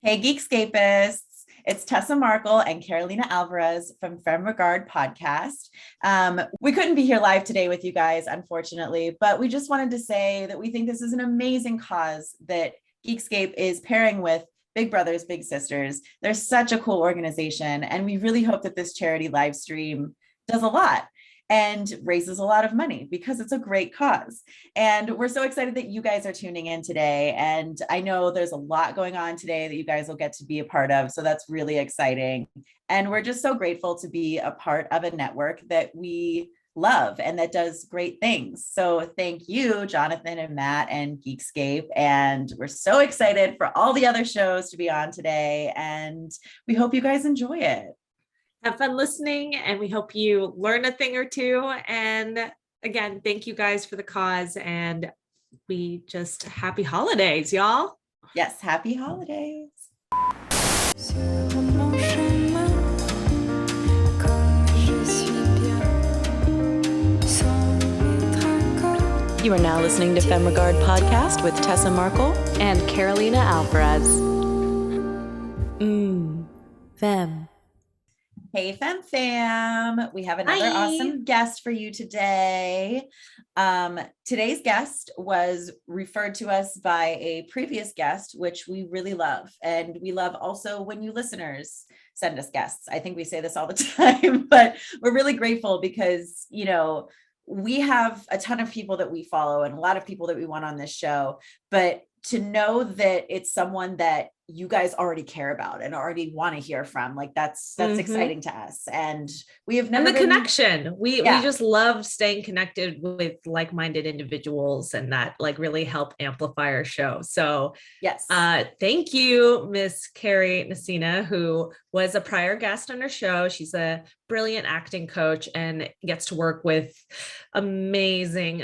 Hey, Geekscapists. It's Tessa Markle and Carolina Alvarez from Femme Regard podcast. We couldn't be here live today with you guys, unfortunately, but we just wanted to say that we think this is an amazing cause that Geekscape is pairing with Big Brothers Big Sisters. They're such a cool organization, and we really hope that this charity live stream does a lot and raises a lot of money because it's a great cause. And we're so excited that you guys are tuning in today. And I know there's a lot going on today that you guys will get to be a part of. So that's really exciting. And we're just so grateful to be a part of a network that we love and that does great things. So thank you, Jonathan and Matt and Geekscape. And we're so excited for all the other shows to be on today. And we hope you guys enjoy it. Have fun listening, and we hope you learn a thing or two. And again, thank you guys for the cause, and we just happy holidays, y'all. Yes, happy holidays. You are now listening to Femme Regard podcast with Tessa Markle and Carolina Alvarez. Femme. Hey, fam. We have another awesome guest for you today. Today's guest was referred to us by a previous guest, which we really love. And we love also when you listeners send us guests. I think we say this all the time, but we're really grateful because, you know, we have a ton of people that we follow and a lot of people that we want on this show, but to know that it's someone that you guys already care about and already want to hear from, like that's exciting to us. And we have never connection. We just love staying connected with like-minded individuals, and that like really help amplify our show. So yes, thank you, Miss Carrie Messina, who was a prior guest on our show. She's a brilliant acting coach and gets to work with amazing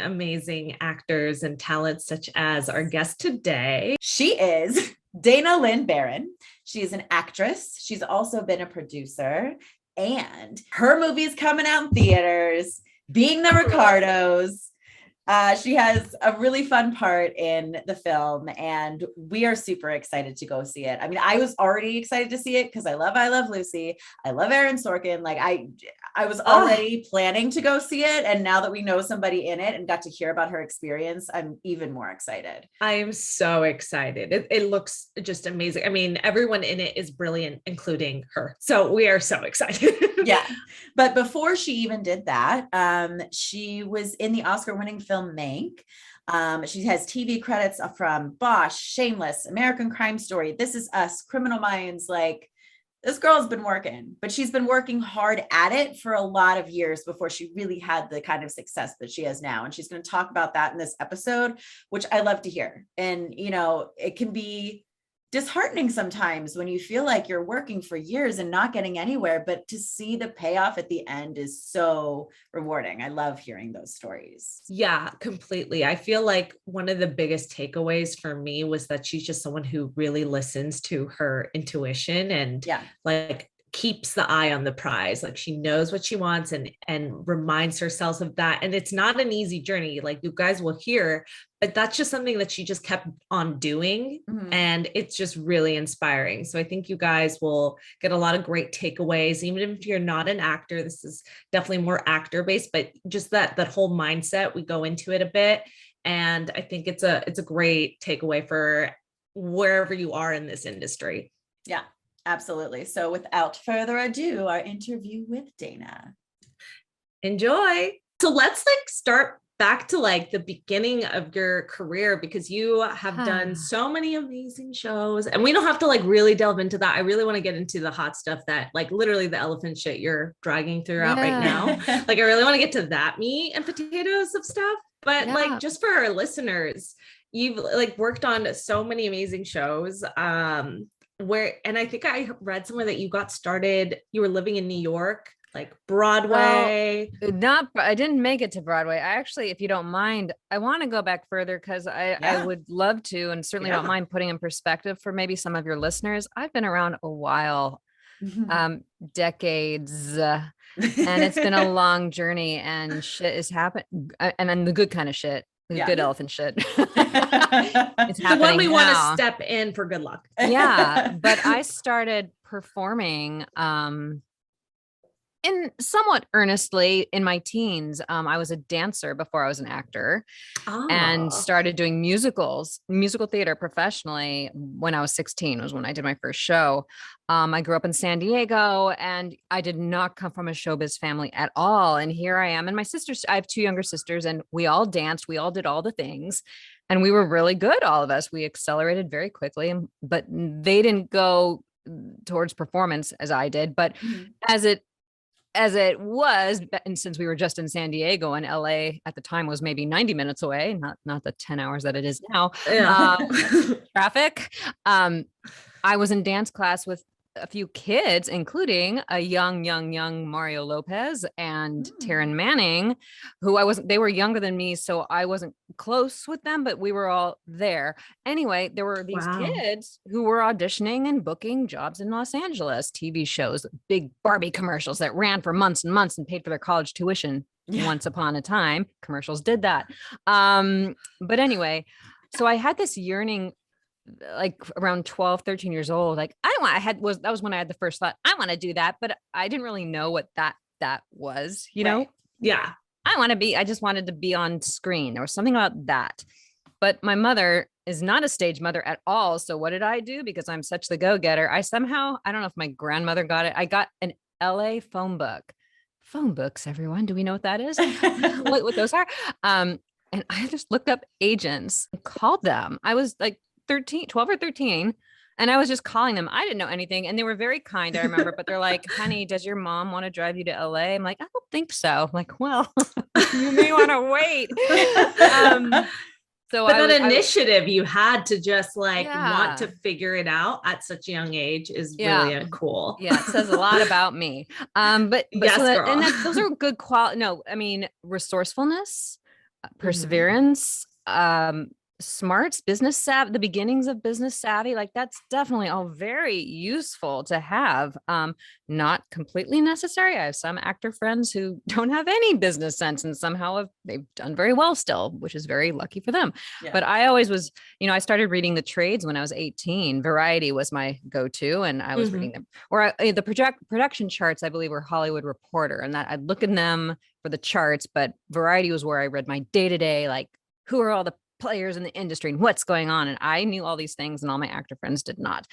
actors and talents such as our guest today. She is Dana Lynn Barron. She is an actress. She's also been a producer, and her movie is coming out in theaters, being the Richardos. She has a really fun part in the film, and we are super excited to go see it. I mean, I was already excited to see it because I love Lucy. I love Aaron Sorkin. Like I was already planning to go see it. And now that we know somebody in it and got to hear about her experience, I'm even more excited. I am so excited. It looks just amazing. I mean, everyone in it is brilliant, including her. So we are so excited. Yeah. But before she even did that, she was in the Oscar-winning film Mank. She has TV credits from Bosh, Shameless, American Crime Story, This Is Us, Criminal Minds. Like, this girl's been working, but she's been working hard at it for a lot of years before she really had the kind of success that she has now. And she's going to talk about that in this episode, which I love to hear. And, you know, it can be disheartening sometimes when you feel like you're working for years and not getting anywhere, but to see the payoff at the end is so rewarding. I love hearing those stories. Yeah, completely. I feel like one of the biggest takeaways for me was that she's just someone who really listens to her intuition and like keeps the eye on the prize. Like she knows what she wants and reminds herself of that. And it's not an easy journey, like you guys will hear, but that's just something that she just kept on doing. And it's just really inspiring. So I think you guys will get a lot of great takeaways, even if you're not an actor. This is definitely more actor based, but just that whole mindset, we go into it a bit. And I think it's a great takeaway for wherever you are in this industry. Yeah. Absolutely. So without further ado, our interview with Dana. Enjoy. So let's start back to the beginning of your career, because you have done so many amazing shows, and we don't have to really delve into that. I really want to get into the hot stuff that literally the elephant shit you're dragging throughout right now. I really want to get to that meat and potatoes of stuff. But just for our listeners, you've worked on so many amazing shows. And I think I read somewhere that you got started, you were living in New York, Broadway. Well, I didn't make it to Broadway. I actually, if you don't mind, I want to go back further because I would love to, and certainly don't mind putting in perspective for maybe some of your listeners. I've been around a while, decades, and it's been a long journey, and shit is happening. And then the good kind of shit Good elephant shit. It's the one we want to step in for good luck. Yeah. But I started performing, in somewhat earnestly in my teens. I was a dancer before I was an actor, and started doing musical theater professionally when I was 16 was when I did my first show. I grew up in San Diego, and I did not come from a showbiz family at all. And here I am. And my sisters, I have two younger sisters, and we all danced. We all did all the things. And we were really good, all of us. We accelerated very quickly, but they didn't go towards performance as I did. But as it was, and since we were just in San Diego, and LA at the time was maybe 90 minutes away, not the 10 hours that it is now, traffic. I was in dance class with a few kids, including a young Mario Lopez and Taryn Manning, they were younger than me, so I wasn't close with them, but we were all there. Anyway, there were these kids who were auditioning and booking jobs in Los Angeles, TV shows, big Barbie commercials that ran for months and months and paid for their college tuition. Once upon a time, commercials did that. But anyway, so I had this yearning, like around 12, 13 years old. Like that was when I had the first thought, I want to do that, but I didn't really know what that was, you know? Yeah. I just wanted to be on screen. There was something about that, but my mother is not a stage mother at all. So what did I do? Because I'm such the go-getter. I don't know if my grandmother got it. I got an LA phone book. Phone books, everyone. Do we know what that is? what those are? And I just looked up agents and called them. I was like 12 or 13. And I was just calling them. I didn't know anything. And they were very kind, I remember, but they're like, honey, does your mom want to drive you to LA? I'm like, I don't think so. I'm like, well, you may want to wait. But that initiative you had to just want to figure it out at such a young age is really cool. Yeah. It says a lot about me. But yes, girl. Those are good quality. No, I mean, resourcefulness, perseverance, smarts, business savvy, the beginnings of business savvy, like that's definitely all very useful to have. Not completely necessary. I have some actor friends who don't have any business sense, and somehow they've done very well still, which is very lucky for them. Yeah. But I always was, I started reading the trades when I was 18. Variety was my go-to, and I was reading them. Or the production charts, I believe, were Hollywood Reporter, and that I'd look in them for the charts. But Variety was where I read my day-to-day, like who are all the players in the industry and what's going on. And I knew all these things, and all my actor friends did not.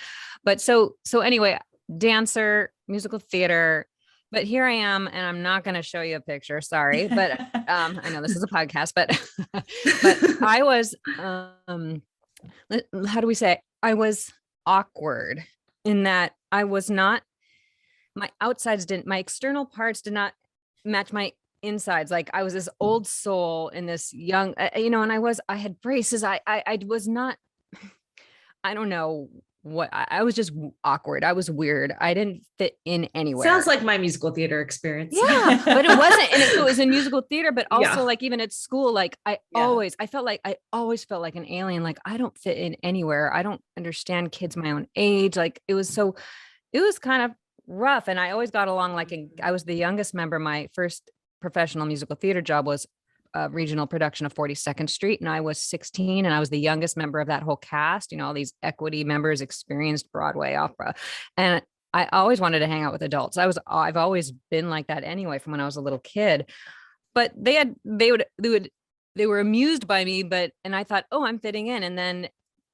But so anyway, dancer, musical theater, but here I am, and I'm not going to show you a picture. Sorry. But, I know this is a podcast, but I was, how do we say it? I was awkward in that I was not, my external parts did not match my insides. Like I was this old soul in this young, and I had braces. I was not, I don't know what, I was just awkward. I was weird. I didn't fit in anywhere. Sounds like my musical theater experience. Yeah, but it wasn't. And it was in musical theater, but also like even at school, like I always felt like an alien. Like I don't fit in anywhere. I don't understand kids my own age. Like it was kind of rough. And I always got along. I was the youngest member. My first professional musical theater job was a regional production of 42nd Street. And I was 16, and I was the youngest member of that whole cast, all these equity members, experienced Broadway opera. And I always wanted to hang out with adults. I've always been like that anyway, from when I was a little kid, but they were amused by me, and I thought, oh, I'm fitting in. And then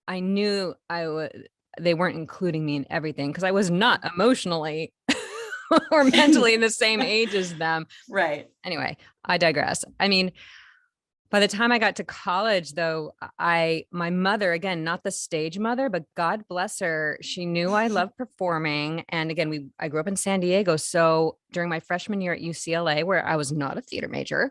I knew they weren't including me in everything, because I was not emotionally or mentally in the same age as them. Right. Anyway, I digress. I mean, by the time I got to college, though, my mother, again, not the stage mother, but God bless her, she knew I loved performing. And again, I grew up in San Diego. So during my freshman year at UCLA, where I was not a theater major,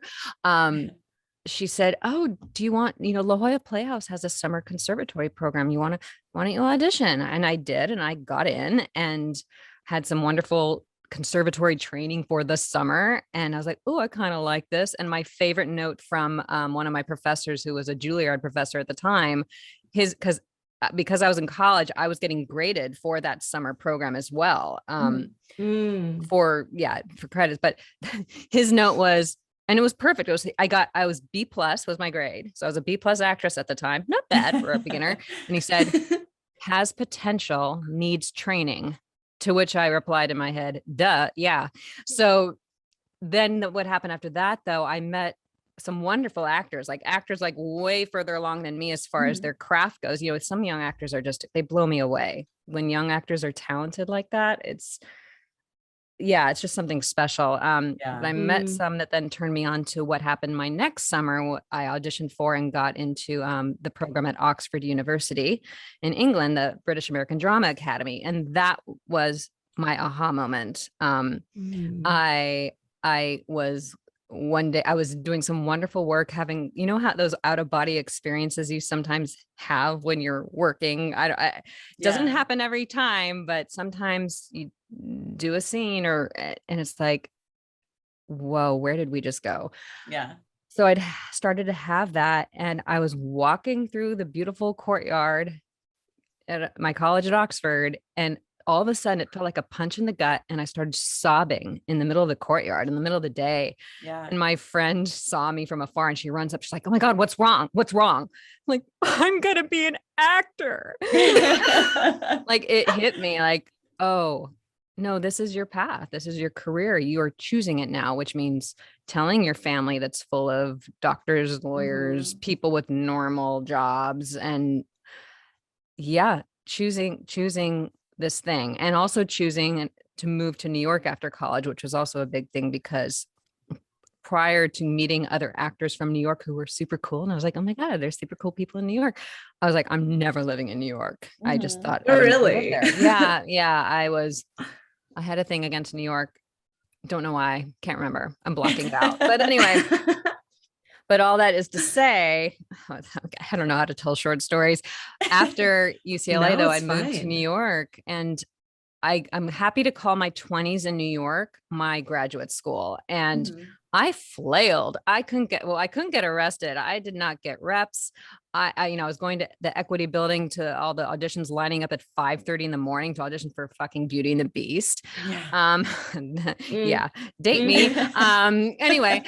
she said, oh, do you want, La Jolla Playhouse has a summer conservatory program. Why don't you audition? And I did, and I got in and had some wonderful conservatory training for the summer. And I was like, oh, I kind of like this. And my favorite note from one of my professors, who was a Juilliard professor at the time, because I was in college, I was getting graded for that summer program as well, for credits. But his note was, And it was perfect. I was B plus was my grade. So I was a B plus actress at the time. Not bad for a beginner. And he said, has potential, needs training. To which I replied in my head, duh, yeah. So then what happened after that, though, I met some wonderful actors like way further along than me as far as their craft goes. You know, some young actors are they blow me away. When young actors are talented like that, it's just something special. But I met some that then turned me on to what happened my next summer. I auditioned for and got into the program at Oxford University in England, the British American Drama Academy. And that was my aha moment. I was one day I was doing some wonderful work, having, you know, how those out of body experiences you sometimes have when you're working. It doesn't happen every time, but sometimes you do a scene and it's like, whoa, where did we just go? Yeah. So I'd started to have that. And I was walking through the beautiful courtyard at my college at Oxford, and all of a sudden it felt like a punch in the gut. And I started sobbing in the middle of the courtyard in the middle of the day. Yeah. And my friend saw me from afar and she runs up. She's like, oh my God, what's wrong? What's wrong? I'm like, I'm going to be an actor. Like it hit me like, oh no, this is your path. This is your career. You are choosing it now, which means telling your family that's full of doctors, lawyers, people with normal jobs, and choosing this thing, and also choosing to move to New York after college, which was also a big thing because prior to meeting other actors from New York who were super cool, and I was like, oh my God, there's super cool people in New York. I was like, I'm never living in New York. I just thought, really? Yeah. I had a thing against New York. Don't know why. Can't remember. I'm blocking it out. But anyway, but all that is to say, I don't know how to tell short stories. After UCLA, though, I moved to New York, and I'm happy to call my 20s in New York my graduate school. And I flailed. I couldn't get arrested. I did not get reps. I was going to the Equity building to all the auditions, lining up at 5:30 in the morning to audition for fucking Beauty and the Beast. Yeah. Date me. Anyway,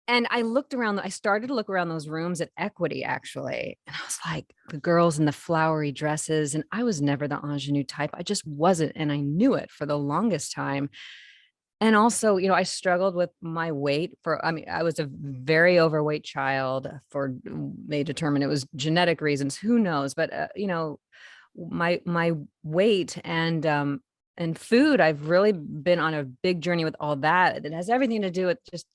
and I started to look around those rooms at Equity, actually. And I was like, the girls in the flowery dresses. And I was never the ingenue type. I just wasn't. And I knew it for the longest time. And also, you know, I struggled with my weight I was a very overweight child. They determined it was genetic reasons. Who knows? But, you know, my weight and food, I've really been on a big journey with all that. It has everything to do with just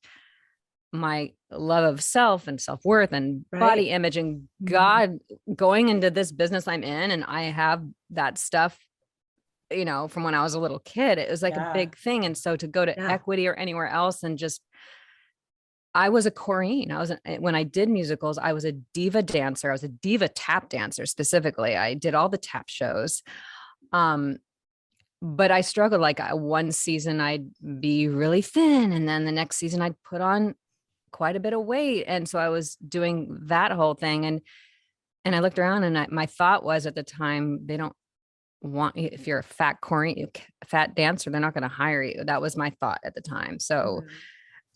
my love of self and self-worth and body image, and God, going into this business I'm in, and I have that stuff, you know, from when I was a little kid. It was like a big thing. And so to go to Equity or anywhere else, and I was a Corrine. When I did musicals, I was a diva dancer. I was a diva tap dancer specifically. I did all the tap shows. But I struggled. Like one season I'd be really thin, and then the next season I'd put on quite a bit of weight. And so I was doing that whole thing. And I looked around, and my thought was at the time, they don't want, if you're a fat dancer, they're not going to hire you. That was my thought at the time. So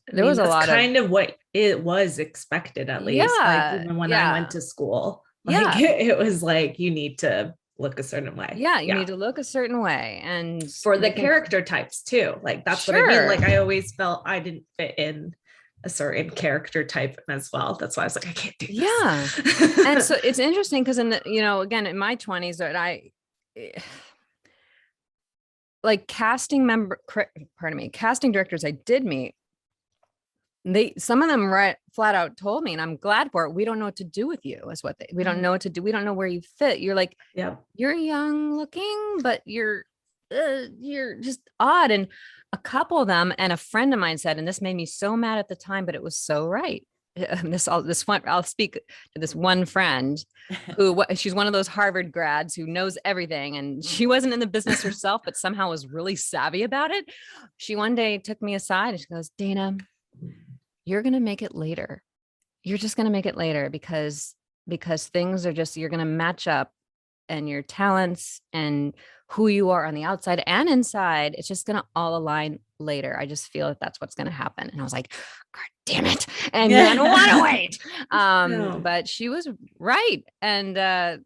there was a lot kind of what it was expected, at least. Like even when I went to school, like it was like, you need to look a certain way. You need to look a certain way. And for the character types too. Like that's what I mean. Like I always felt I didn't fit in a certain character type as well. That's why I was like, I can't do this. And so it's interesting because again, in my 20s, that casting directors I did meet, some of them flat out told me, and I'm glad for it, we don't know what to do with you, is what we don't know what to do. We don't know where you fit. You're like, you're young looking, but you're just odd. And a couple of them, and a friend of mine said, and this made me so mad at the time, but it was so right. I'll speak to this one friend who, she's one of those Harvard grads who knows everything, and she wasn't in the business herself, but somehow was really savvy about it. She one day took me aside and she goes, Dana, you're going to make it later. You're just going to make it later because things are just, you're going to match up, and your talents and who you are on the outside and inside. It's just going to all align later. I just feel that that's what's going to happen. And I was like, God damn it. And I don't want to wait. No. But she was right. And I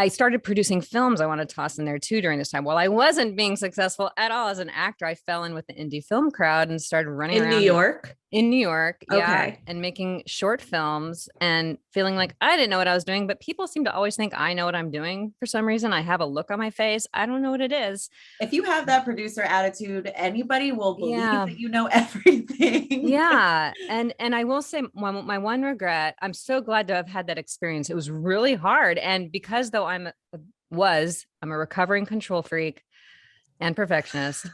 started producing films. I want to toss in there too during this time. While I wasn't being successful at all as an actor, I fell in with the indie film crowd and started running around New York. In New York, okay. Yeah, and making short films and feeling like I didn't know what I was doing, but people seem to always think I know what I'm doing for some reason. I have a look on my face. I don't know what it is. If you have that producer attitude, anybody will believe that you know everything. Yeah. And I will say my one regret, I'm so glad to have had that experience. It was really hard. And because though I'm a recovering control freak and perfectionist,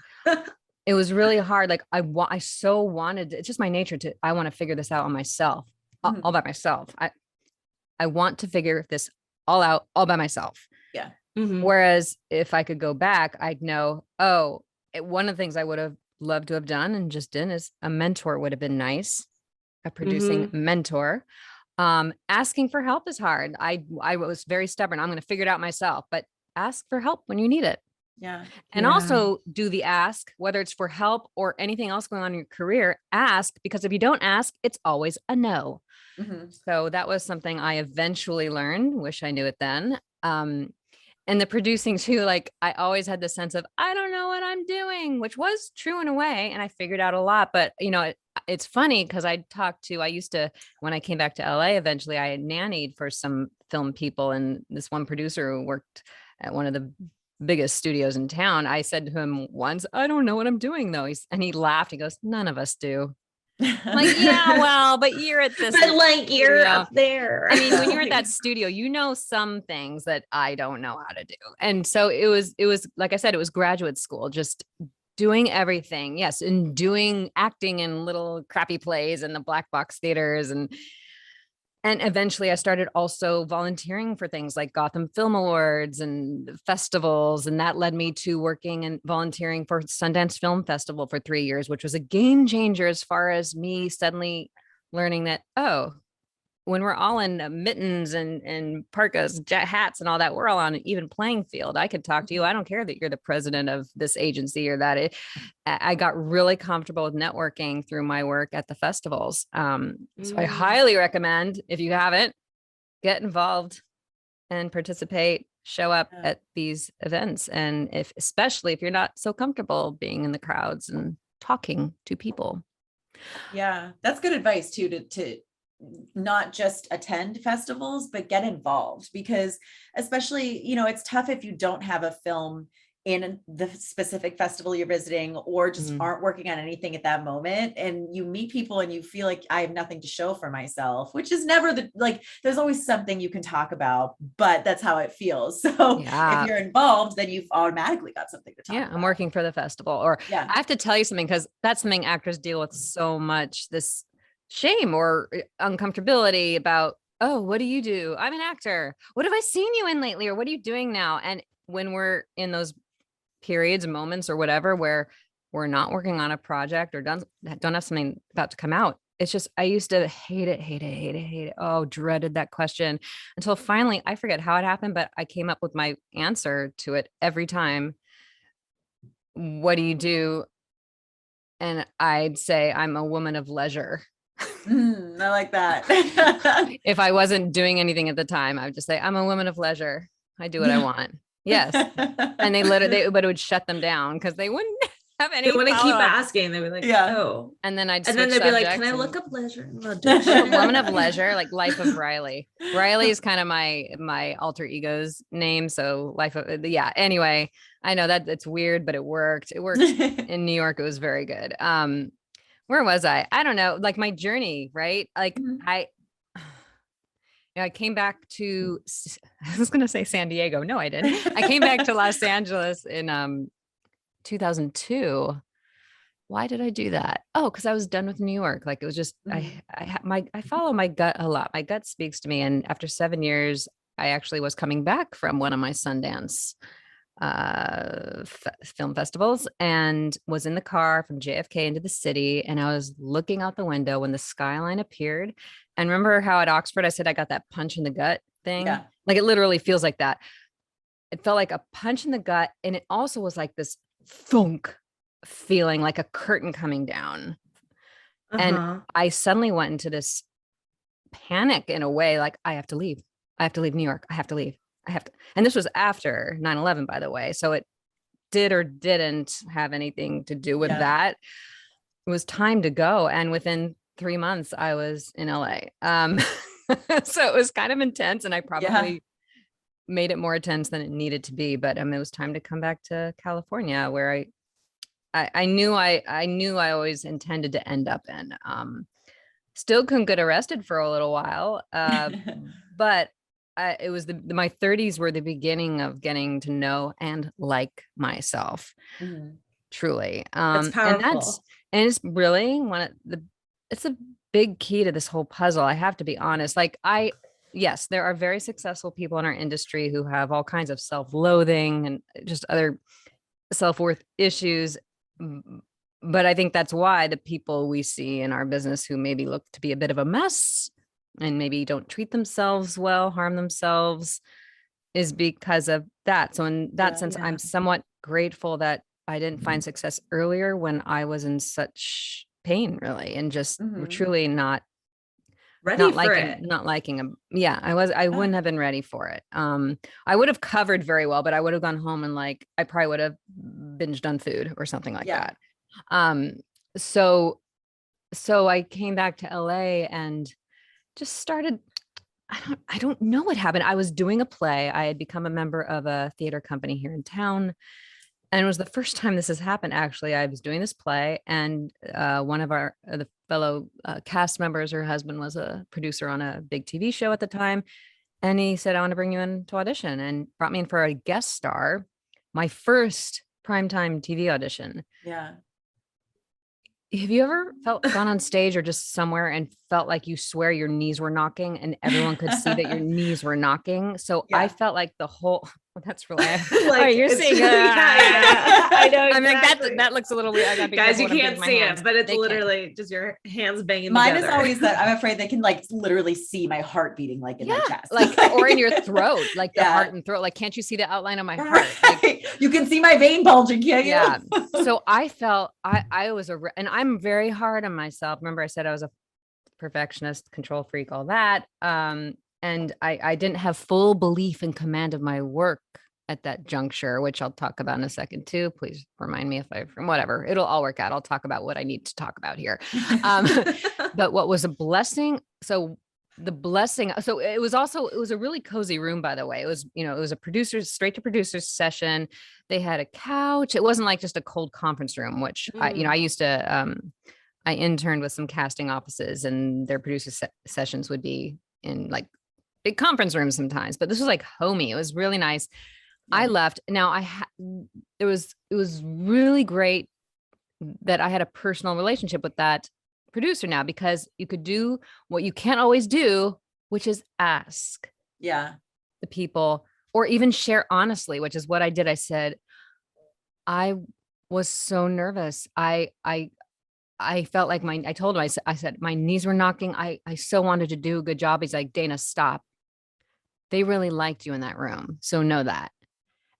it was really hard. Like I so wanted, it's just my nature I want to figure this out on myself, all by myself. I want to figure this all out all by myself. Yeah. Mm-hmm. Whereas if I could go back, I'd know, one of the things I would have loved to have done and just didn't is a mentor would have been nice. A producing mentor. Asking for help is hard. I was very stubborn. I'm going to figure it out myself, but ask for help when you need it. Yeah. And also do the ask, whether it's for help or anything else going on in your career, ask, because if you don't ask, it's always a no. Mm-hmm. So that was something I eventually learned. Wish I knew it then. And the producing too, like I always had the sense of, I don't know what I'm doing, which was true in a way. And I figured out a lot, but it's funny because I used to, when I came back to LA, eventually I nannied for some film people. And this one producer who worked at one of the biggest studios in town, I said to him once, I don't know what I'm doing though. And he laughed. He goes, none of us do. I'm like, yeah, well, but you're at this, but like you're up there. I mean, when you're at that studio, you know some things that I don't know how to do. And so it was like I said, it was graduate school, just doing everything. Yes. And doing acting in little crappy plays in the black box theaters. And eventually I started also volunteering for things like Gotham Film Awards and festivals. And that led me to working and volunteering for Sundance Film Festival for 3 years, which was a game changer as far as me suddenly learning that, when we're all in mittens and parkas, hats and all that, we're all on an even playing field. I could talk to you. I don't care that you're the president of this agency or that. I got really comfortable with networking through my work at the festivals. So I highly recommend, if you haven't, get involved and participate, show up at these events. And especially if you're not so comfortable being in the crowds and talking to people. Yeah, that's good advice too, to not just attend festivals, but get involved, because especially, it's tough if you don't have a film in the specific festival you're visiting or just aren't working on anything at that moment. And you meet people and you feel like I have nothing to show for myself, which is never there's always something you can talk about, but that's how it feels. So if you're involved, then you've automatically got something to talk about. I'm working for the festival, or I have to tell you something, because that's something actors deal with so much, this shame or uncomfortability about, what do you do? I'm an actor. What have I seen you in lately? Or what are you doing now? And when we're in those periods, moments or whatever, where we're not working on a project or don't have something about to come out, it's just, I used to hate it. Oh, dreaded that question until finally, I forget how it happened, but I came up with my answer to it every time. What do you do? And I'd say, I'm a woman of leisure. I like that. If I wasn't doing anything at the time, I would just say, I'm a woman of leisure. I do what I want. Yes. And but it would shut them down because they wouldn't have any. They want to keep asking. They were like, oh. And then they'd be like, can I look up leisure? Woman of leisure, like Life of Riley. Riley is kind of my alter ego's name. So Life of, anyway, I know that it's weird, but it worked. It worked in New York. It was very good. Where was I? I don't know. Like my journey, right? Like I came back to, I was going to say San Diego. No, I didn't. I came back to Los Angeles in 2002. Why did I do that? Oh, because I was done with New York. Like it was just, I follow my gut a lot. My gut speaks to me. And after 7 years, I actually was coming back from one of my Sundance film festivals and was in the car from JFK into the city. And I was looking out the window when the skyline appeared. And remember how at Oxford, I said, I got that punch in the gut. thing. Yeah. Like it literally feels like that. It felt like a punch in the gut. And it also was like this thunk feeling, like a curtain coming down. And I suddenly went into this panic in a way, like I have to leave. I have to leave New York. I have to leave. I have to. And this was after 9/11, by the way. So it did or didn't have anything to do with that. It was time to go. And within 3 months, I was in LA. So it was kind of intense, and I probably made it more intense than it needed to be. But it was time to come back to California, where I knew I always intended to end up in. Still couldn't get arrested for a little while, but it was my 30s were the beginning of getting to know and like myself, truly. That's powerful. And it's really it's a big key to this whole puzzle. I have to be honest. Like yes, there are very successful people in our industry who have all kinds of self-loathing and just other self-worth issues. But I think that's why the people we see in our business who maybe look to be a bit of a mess and maybe don't treat themselves well, harm themselves, is because of that. So in that sense, I'm somewhat grateful that I didn't find success earlier when I was in such pain, really, and just truly not ready for it. Not liking them. Yeah, I wouldn't have been ready for it. I would have covered very well, but I would have gone home and I probably would have binged on food or something like that. So I came back to LA and just started, I don't know what happened. I was doing a play. I had become a member of a theater company here in town. And it was the first time this has happened. Actually, I was doing this play, and one of the fellow cast members, her husband was a producer on a big TV show at the time. And he said, I want to bring you in to audition, and brought me in for a guest star, my first primetime TV audition. Yeah. Have you ever gone on stage or just somewhere and felt like you swear your knees were knocking and everyone could see that your knees were knocking? So I felt like the whole, that's really, like, you're seeing I know. I'm exactly. Like, that looks a little weird. I gotta be guys, you can't see it, but it's literally just your hands banging together. Mine is always that I'm afraid they can literally see my heart beating in my chest. Or in your throat, like the heart and throat. Like, can't you see the outline of my heart? Like, you can see my vein bulging, can't you? Yeah. So I felt I was and I'm very hard on myself. Remember I said I was a perfectionist, control freak, all that. And I didn't have full belief and command of my work at that juncture, which I'll talk about in a second too. Please remind me whatever, it'll all work out. I'll talk about what I need to talk about here. But what was a blessing? So it was a really cozy room, by the way. It was a straight to producers session. They had a couch. It wasn't like just a cold conference room, which I used to, I interned with some casting offices, and their producer sessions would be in like big conference rooms sometimes, but this was like homey. It was really nice. Yeah. I left. Now it was really great that I had a personal relationship with that producer now, because you could do what you can't always do, which is ask the people, or even share honestly, which is what I did. I said, I was so nervous. I felt like I told him, I said, my knees were knocking. I so wanted to do a good job. He's like, Dana, stop. They really liked you in that room. So know that.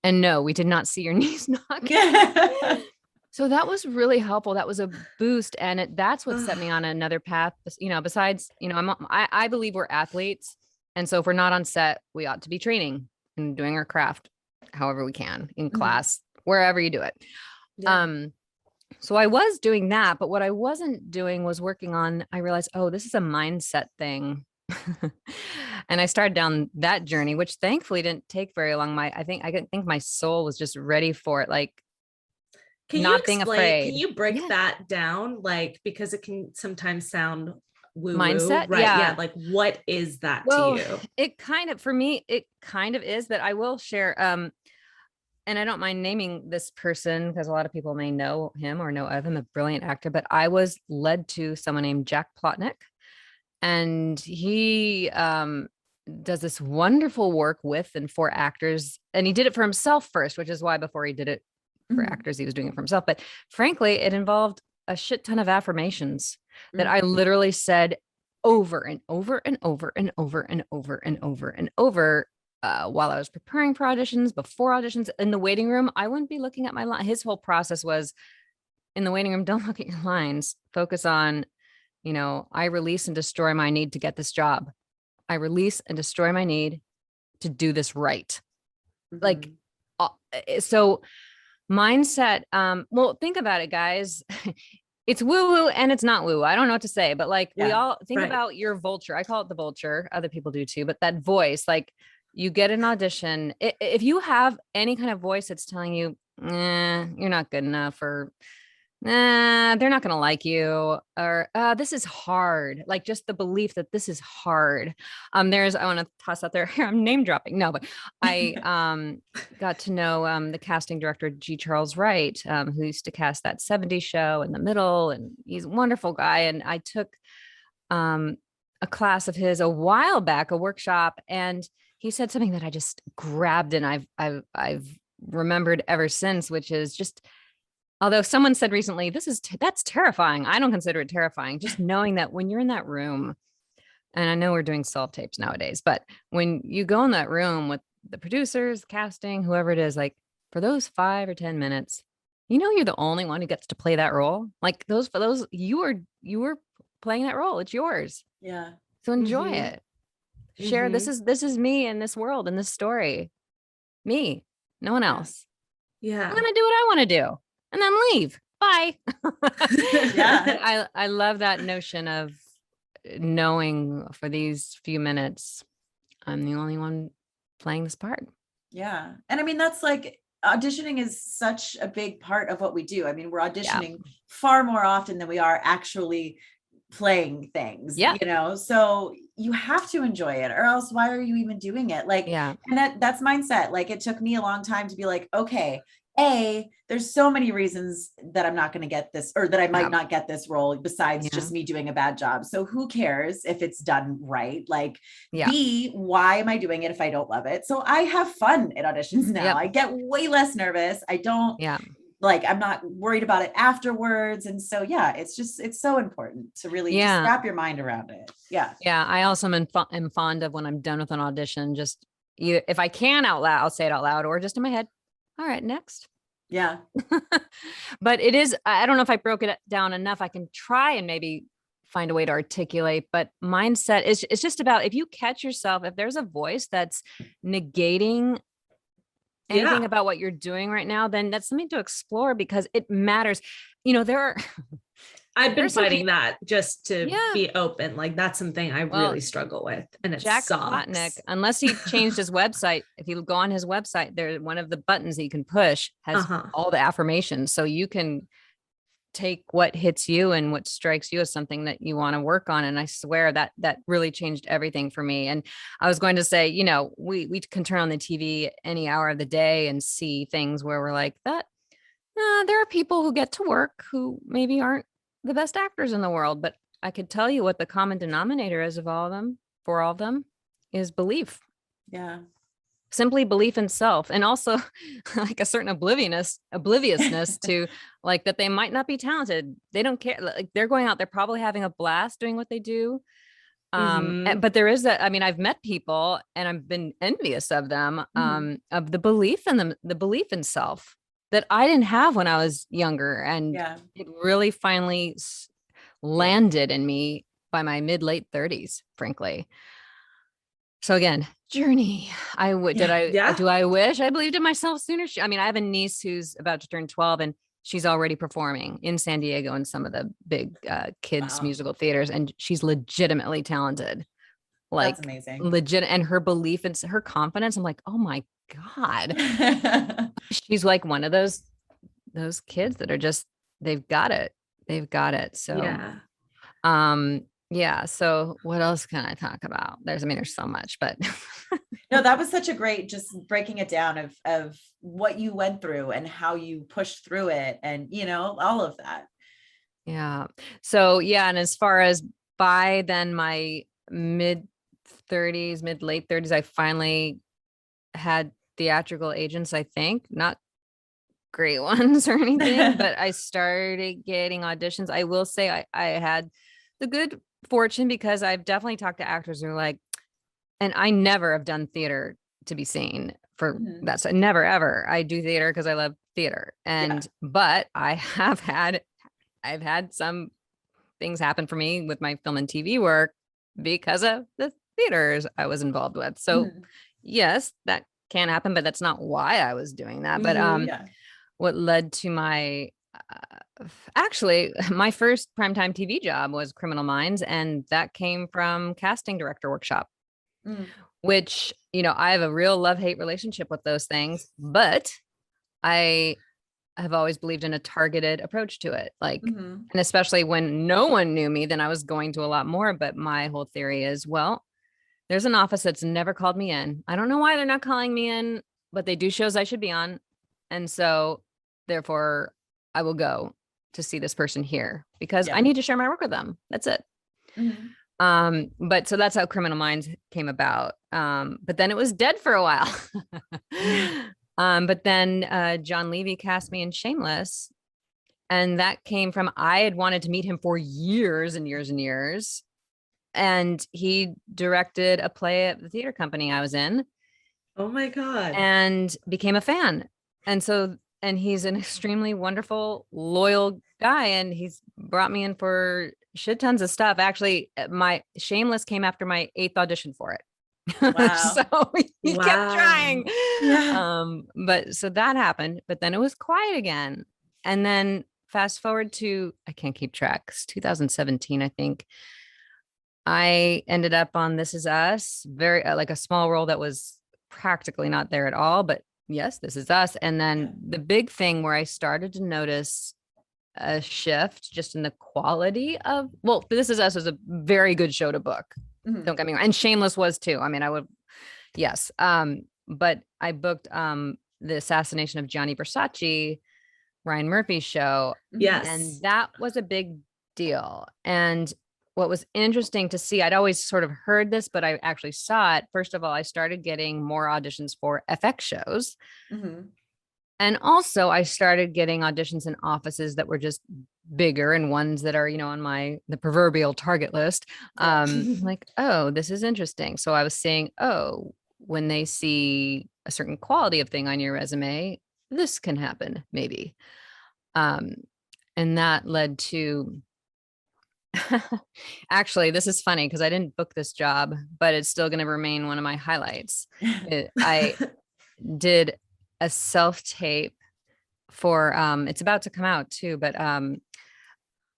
And no, we did not see your knees knocking. So that was really helpful. That was a boost. And that's what set me on another path. Besides, I believe we're athletes. And so if we're not on set, we ought to be training and doing our craft however we can, in class, wherever you do it. Yeah. So I was doing that, but what I wasn't doing was working on, I realized, this is a mindset thing. And I started down that journey, which thankfully didn't take very long. I think my soul was just ready for it. Like, being afraid. Can you break that down? Like, because it can sometimes sound woo-woo, mindset, right? Yeah. Like, what is that to you? It kind of is, but I will share, and I don't mind naming this person because a lot of people may know him or know of him, a brilliant actor, but I was led to someone named Jack Plotnick, and he does this wonderful work with and for actors. And he did it for himself first, which is why before he did it for actors, he was doing it for himself. But frankly, it involved a shit ton of affirmations that I literally said over and over and over and over and over and over and over. While I was preparing for auditions, before auditions, in the waiting room, I wouldn't be looking at my line. His whole process was, in the waiting room, don't look at your lines. Focus on, I release and destroy my need to get this job. I release and destroy my need to do this right. Mm-hmm. Like, so mindset. Well, think about it, guys. It's woo-woo and it's not woo. I don't know what to say, but like, we all think about your vulture. I call it the vulture. Other people do too, but that voice, like, you get an audition. If you have any kind of voice that's telling you, you're not good enough, or they're not going to like you, or this is hard. Like, just the belief that this is hard. I want to toss out there, I'm name dropping. No, but I got to know the casting director, G. Charles Wright, who used to cast that 70s show In the Middle. And he's a wonderful guy. And I took a class of his a while back, a workshop, and he said something that I just grabbed and I've remembered ever since, which is just, although someone said recently, that's terrifying. I don't consider it terrifying. Just knowing that when you're in that room, and I know we're doing self-tapes nowadays, but when you go in that room with the producers, casting, whoever it is, like, for those 5 or 10 minutes, you're the only one who gets to play that role. Like, for those, you were playing that role. It's yours. Yeah. So enjoy it. Share, this is me in this world, in this story. Me, no one else. Yeah. I'm going to do what I want to do and then leave. Bye. Yeah. I love that notion of knowing for these few minutes, I'm the only one playing this part. Yeah. And I mean, that's like, auditioning is such a big part of what we do. I mean, we're auditioning far more often than we are actually playing things, so you have to enjoy it, or else why are you even doing it? Like, and that's mindset. Like, it took me a long time to be like, okay, there's so many reasons that I'm not going to get this, or that I might not get this role, besides just me doing a bad job. So who cares if it's done right? Like, B, why am I doing it if I don't love it? So I have fun at auditions now. I get way less nervous. I don't like, I'm not worried about it afterwards. And so, it's so important to really just wrap your mind around it. Yeah. Yeah. I also am fond of, when I'm done with an audition, just either, if I can out loud, I'll say it out loud, or just in my head. All right, next. Yeah. But it is, I don't know if I broke it down enough. I can try and maybe find a way to articulate, but mindset is, it's just about, if you catch yourself, if there's a voice that's negating anything about what you're doing right now, then that's something to explore, because it matters. I've been fighting that, just to be open. Like, that's something I really struggle with. And it Jack sucks. Plotnick, unless he changed his website, if you go on his website, there's one of the buttons that you can push has all the affirmations. So you can take what hits you and what strikes you as something that you want to work on. And I swear that really changed everything for me. And I was going to say, we can turn on the TV any hour of the day and see things where we're like that. There are people who get to work who maybe aren't the best actors in the world, but I could tell you what the common denominator is of all of them, for all of them, is belief. Yeah. Simply belief in self. And also like a certain obliviousness to, like, that they might not be talented. They don't care. Like, they're going out, they're probably having a blast doing what they do. But there is that, I mean, I've met people and I've been envious of them, of the belief in them, the belief in self that I didn't have when I was younger. And it really finally landed in me by my late 30s, frankly. So again, journey. I wish I believed in myself sooner. I mean, I have a niece who's about to turn 12 and she's already performing in San Diego in some of the big kids musical theaters. And she's legitimately talented. Like, that's amazing. Legit. And her belief and her confidence, I'm like, oh my God. She's like one of those kids that are just, they've got it. So, so what else can I talk about? There's so much, but no, that was such a great, just breaking it down of what you went through and how you pushed through it and, all of that. Yeah. So, and as far as by then my late 30s, I finally had theatrical agents, I think, not great ones or anything, but I started getting auditions. I will say I had the good fortunate because I've definitely talked to actors who are like, and I never have done theater to be seen for that's never ever. I do theater because I love theater. And but I've had some things happen for me with my film and TV work because of the theaters I was involved with. So yes, that can happen, but that's not why I was doing that. But what led to my actually my first primetime TV job was Criminal Minds, and that came from casting director workshop, which, you know, I have a real love-hate relationship with those things, but I have always believed in a targeted approach to it. Like, and especially when no one knew me, then I was going to a lot more. But my whole theory is, well, there's an office that's never called me in. I don't know why they're not calling me in, but they do shows I should be on. And so therefore I will go to see this person here because I need to share my work with them. That's it. But so that's how Criminal Minds came about. But then it was dead for a while. But then John Levy cast me in Shameless. And that came from, I had wanted to meet him for years and years and years. And he directed a play at the theater company I was in. Oh my God. And became a fan. And so, and he's an extremely wonderful, loyal guy. And he's brought me in for shit tons of stuff. Actually, my Shameless came after my 8th audition for it. Wow. So he kept trying. But so that happened, but then it was quiet again. And then fast forward to, I can't keep track. It's 2017, I think. I ended up on This Is Us, very like a small role that was practically not there at all, but yes, This Is Us. And then the big thing where I started to notice a shift just in the quality of, well, This Is Us was a very good show to book. Don't get me wrong. And Shameless was too. I mean, I would, yes. But I booked the assassination of Gianni Versace, Ryan Murphy's show. Yes. And that was a big deal. And what was interesting to see, I'd always sort of heard this, but I actually saw it. First of all, I started getting more auditions for FX shows. And also I started getting auditions in offices that were just bigger and ones that are, you know, on the proverbial target list. Like, oh, this is interesting. So I was saying, oh, when they see a certain quality of thing on your resume, this can happen maybe. And that led to, actually, this is funny because I didn't book this job, but it's still going to remain one of my highlights. I did a self-tape for, it's about to come out too, but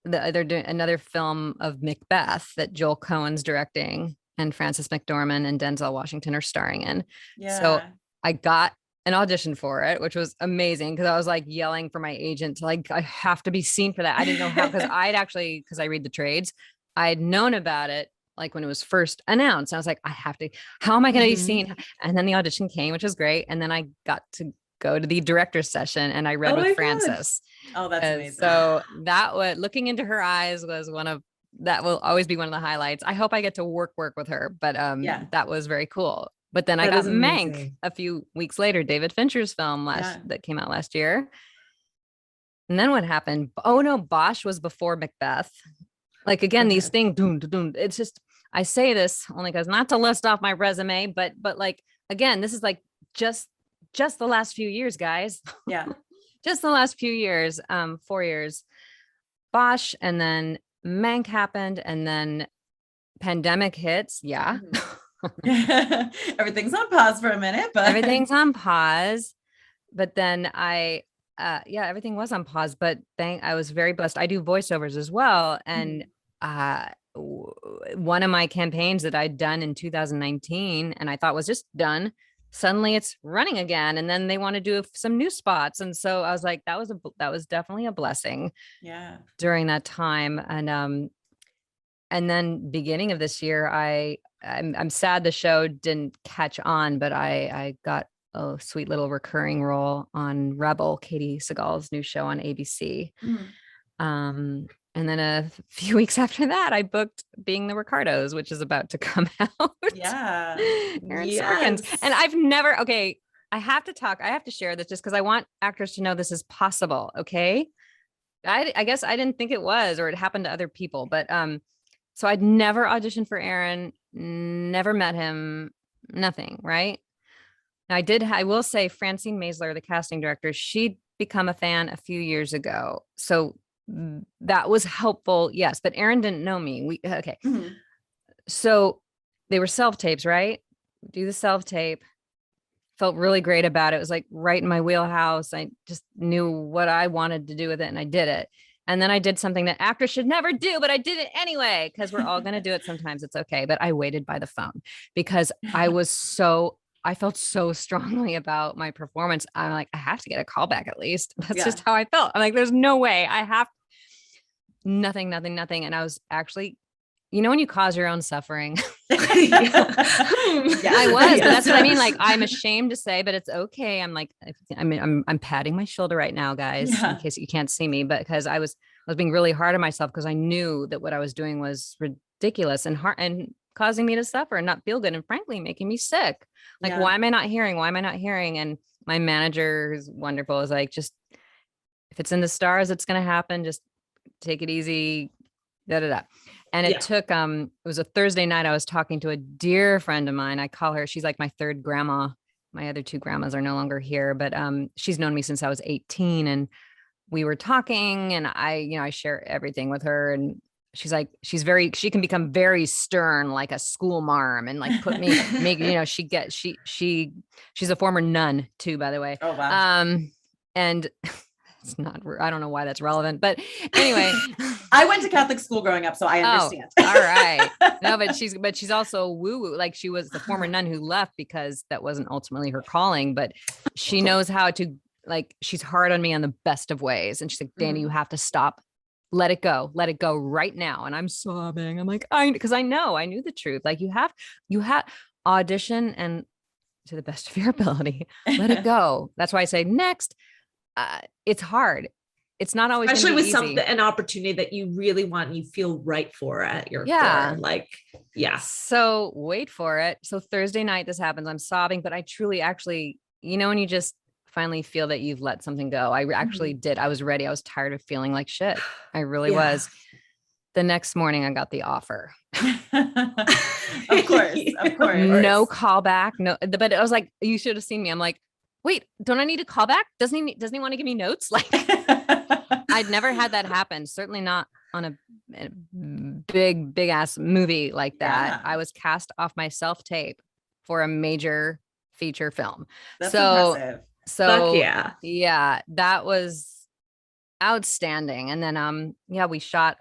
they're doing another film of Macbeth that Joel Cohen's directing, and Frances McDormand and Denzel Washington are starring in. So I got an audition for it, which was amazing because I was like yelling for my agent to like, I have to be seen for that. I didn't know how, because because I read the trades, I'd known about it like when it was first announced. I was like, how am I going to be seen? And then the audition came, which was great. And then I got to go to the director's session and I read with Frances. Oh, that's amazing. So that was, looking into her eyes was that will always be one of the highlights. I hope I get to work with her, but that was very cool. But then I got Mank a few weeks later, David Fincher's film that came out last year. And then what happened? Oh no, Bosh was before Macbeth. Like again, these things, it's just, I say this only because not to list off my resume, but like, again, this is like just the last few years, guys. Yeah. Just the last few years, 4 years, Bosh, and then Mank happened, and then pandemic hits. Yeah. Everything's on pause for a minute, but everything's on pause. But then everything was on pause, but I was very blessed. I do voiceovers as well. And one of my campaigns that I'd done in 2019 and I thought was just done, suddenly it's running again. And then they want to do some new spots. And so I was like, that was definitely a blessing during that time. And then beginning of this year, I'm sad the show didn't catch on, but I got a sweet little recurring role on Rebel, Katie Seagal's new show on ABC. And then a few weeks after that, I booked Being the Richardos, which is about to come out. Yeah. Aaron Sorkin's. And I have to share this just because I want actors to know this is possible. Okay. I guess I didn't think it was, or it happened to other people, but So I'd never auditioned for Aaron, never met him, nothing. Right. Now I will say Francine Maisler, the casting director, she'd become a fan a few years ago. So that was helpful. Yes. But Aaron didn't know me. Okay. Mm-hmm. So they were self-tapes, right? Do the self-tape. Felt really great about it. It was like right in my wheelhouse. I just knew what I wanted to do with it and I did it. And then I did something that actors should never do, but I did it anyway, because we're all going to do it sometimes. It's okay. But I waited by the phone because I felt so strongly about my performance. I'm like, I have to get a call back at least. That's just how I felt. I'm like, there's no way I have nothing. And I was actually, when you cause your own suffering. I was, but that's what I mean. Like, I'm ashamed to say, but it's okay. I'm like, I'm patting my shoulder right now, guys, in case you can't see me, but because I was being really hard on myself because I knew that what I was doing was ridiculous and hard and causing me to suffer and not feel good. And frankly, making me sick. Like, why am I not hearing? Why am I not hearing? And my manager, who's wonderful, is like, just, if it's in the stars, it's going to happen. Just take it easy. And it took, it was a Thursday night. I was talking to a dear friend of mine. I call her, she's like my third grandma. My other two grandmas are no longer here, but she's known me since I was 18. And we were talking and I share everything with her. And she's like, she can become very stern, like a school marm, and like put me, she's a former nun too, by the way. Oh, wow. And it's not, I don't know why that's relevant, but anyway. I went to Catholic school growing up, so I understand. All right. No, but she's also woo-woo. Like, she was the former nun who left because that wasn't ultimately her calling, but she knows how to, like, she's hard on me on the best of ways. And she's like, Danny, you have to stop. Let it go right now. And I'm sobbing. I'm like, because I knew the truth. Like, you have audition and to the best of your ability, let it go. That's why I say next. It's hard. It's not always, especially with an opportunity that you really want and you feel right for at your core. Like, So wait for it. So Thursday night, this happens. I'm sobbing, but I truly actually, when you just finally feel that you've let something go, I actually did. I was ready. I was tired of feeling like shit. I really was. The next morning I got the offer. Of course. No callback. No, but I was like, you should have seen me. I'm like, wait, don't I need a callback? Doesn't he want to give me notes? Like, I'd never had that happen. Certainly not on a big ass movie like that. Yeah. I was cast off my self-tape for a major feature film. That's impressive. So that was outstanding. And then, I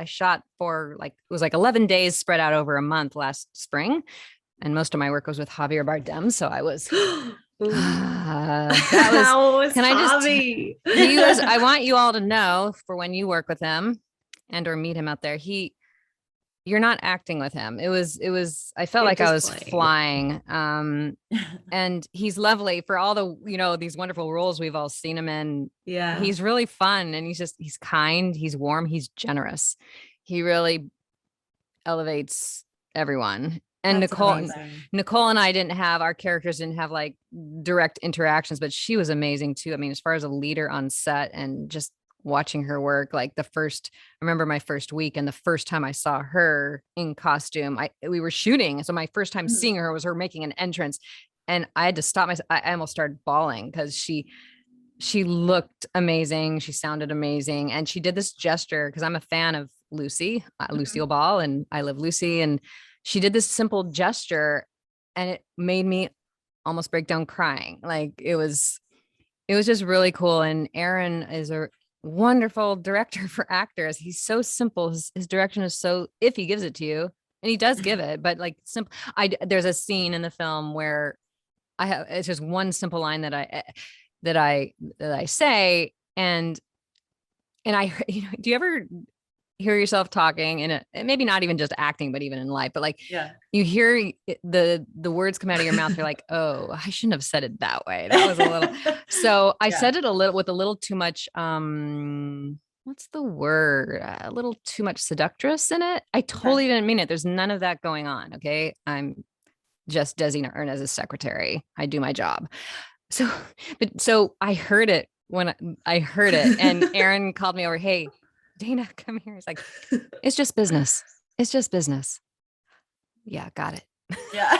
shot for it was like 11 days spread out over a month last spring. And most of my work was with Javier Bardem. So I was, I want you all to know, for when you work with him and or meet him out there, you're not acting with him. I felt like I was flying. And he's lovely for all the, these wonderful roles we've all seen him in. Yeah. He's really fun. And he's kind, he's warm, he's generous. He really elevates everyone. And Nicole and our characters didn't have like direct interactions, but she was amazing too. I mean, as far as a leader on set and just watching her work, like I remember my first week and the first time I saw her in costume, we were shooting. So my first time seeing her was her making an entrance, and I had to stop myself. I almost started bawling because she looked amazing. She sounded amazing. And she did this gesture because I'm a fan of Lucy, Lucille Ball, and I Love Lucy. And she did this simple gesture and it made me almost break down crying. Like, it was just really cool. And Aaron is a wonderful director for actors. He's so simple. His direction is so, if he gives it to you, and he does give it, but like simple. There's a scene in the film where it's just one simple line that I say. And I, do you ever hear yourself talking and maybe not even just acting, but even in life, but like, you hear the words come out of your mouth. You're like, oh, I shouldn't have said it that way. That was a little, so I said it with a little too much, what's the word? A little too much seductress in it. I totally didn't mean it. There's none of that going on. Okay. I'm just Desi Arnaz's secretary. I do my job. So I heard it when I heard it, and Aaron called me over. Hey, Dana, come here. He's like, it's just business. it's just business. Yeah, got it. Yeah.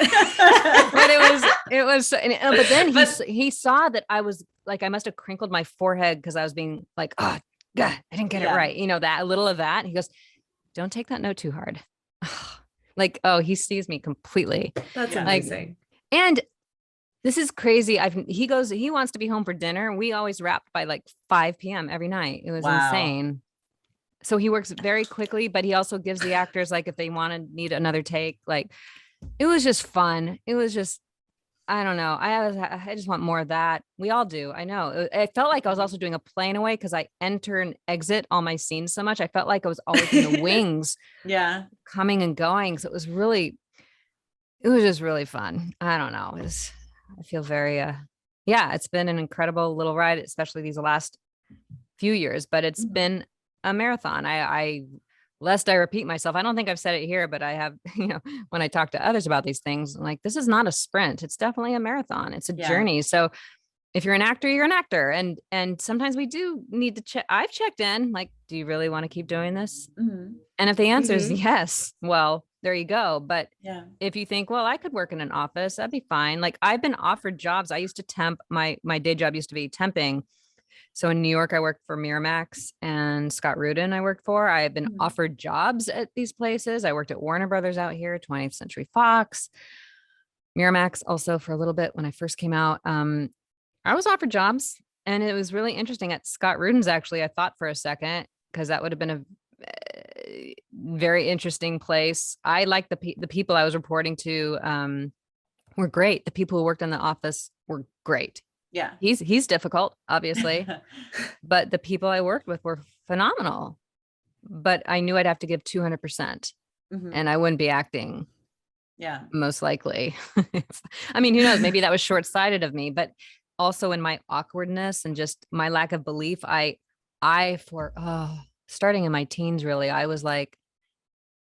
But but then he saw that I was like, I must have crinkled my forehead because I was being like, oh God, I didn't get it right. That a little of that. And he goes, don't take that note too hard. Like, oh, he sees me completely. That's amazing. And this is crazy. He wants to be home for dinner. We always wrapped by like 5 p.m. every night. It was insane. So he works very quickly, but he also gives the actors, like, if they need another take, like, it was just fun. It was just, I don't know. I just want more of that. We all do. I know. It felt like I was also doing a play in a way because I enter and exit all my scenes so much. I felt like I was always in the wings, coming and going. So it was just really fun. I don't know. I feel very, it's been an incredible little ride, especially these last few years, but it's been a marathon. Lest I repeat myself, I don't think I've said it here, but I have, when I talk to others about these things, like, this is not a sprint. It's definitely a marathon. It's a journey. So if you're an actor, you're an actor. And sometimes we do need to check. I've checked in, like, do you really want to keep doing this? Mm-hmm. And if the answer is yes, well, there you go. But if you think, well, I could work in an office, that'd be fine. Like, I've been offered jobs. I used to temp. My day job used to be temping. So in New York, I worked for Miramax, and Scott Rudin I worked for. I have been offered jobs at these places. I worked at Warner Brothers out here, 20th Century Fox, Miramax also for a little bit when I first came out. I was offered jobs, and it was really interesting. At Scott Rudin's, actually, I thought for a second, because that would have been a very interesting place. I liked the people I was reporting to were great. The people who worked in the office were great. Yeah. He's difficult, obviously, but the people I worked with were phenomenal. But I knew I'd have to give 200%, and I wouldn't be acting. Yeah. Most likely. I mean, who knows? Maybe that was short-sighted of me, but also in my awkwardness and just my lack of belief, starting in my teens, really, I was like,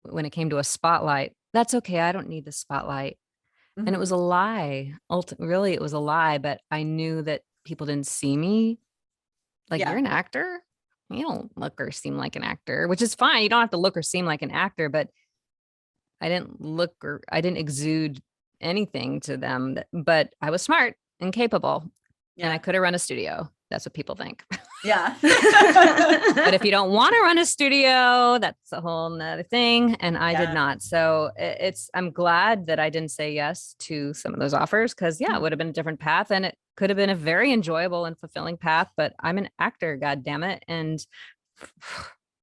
when it came to a spotlight, that's okay. I don't need the spotlight. And it was a lie. Really, it was a lie. But I knew that people didn't see me. Like, you're an actor? You don't look or seem like an actor, which is fine. You don't have to look or seem like an actor. But I didn't exude anything to them. But I was smart and capable. Yeah. And I could have run a studio. That's what people think. Yeah. But if you don't want to run a studio, that's a whole nother thing. And I did not. So I'm glad that I didn't say yes to some of those offers, because it would have been a different path, and it could have been a very enjoyable and fulfilling path, but I'm an actor, God damn it. And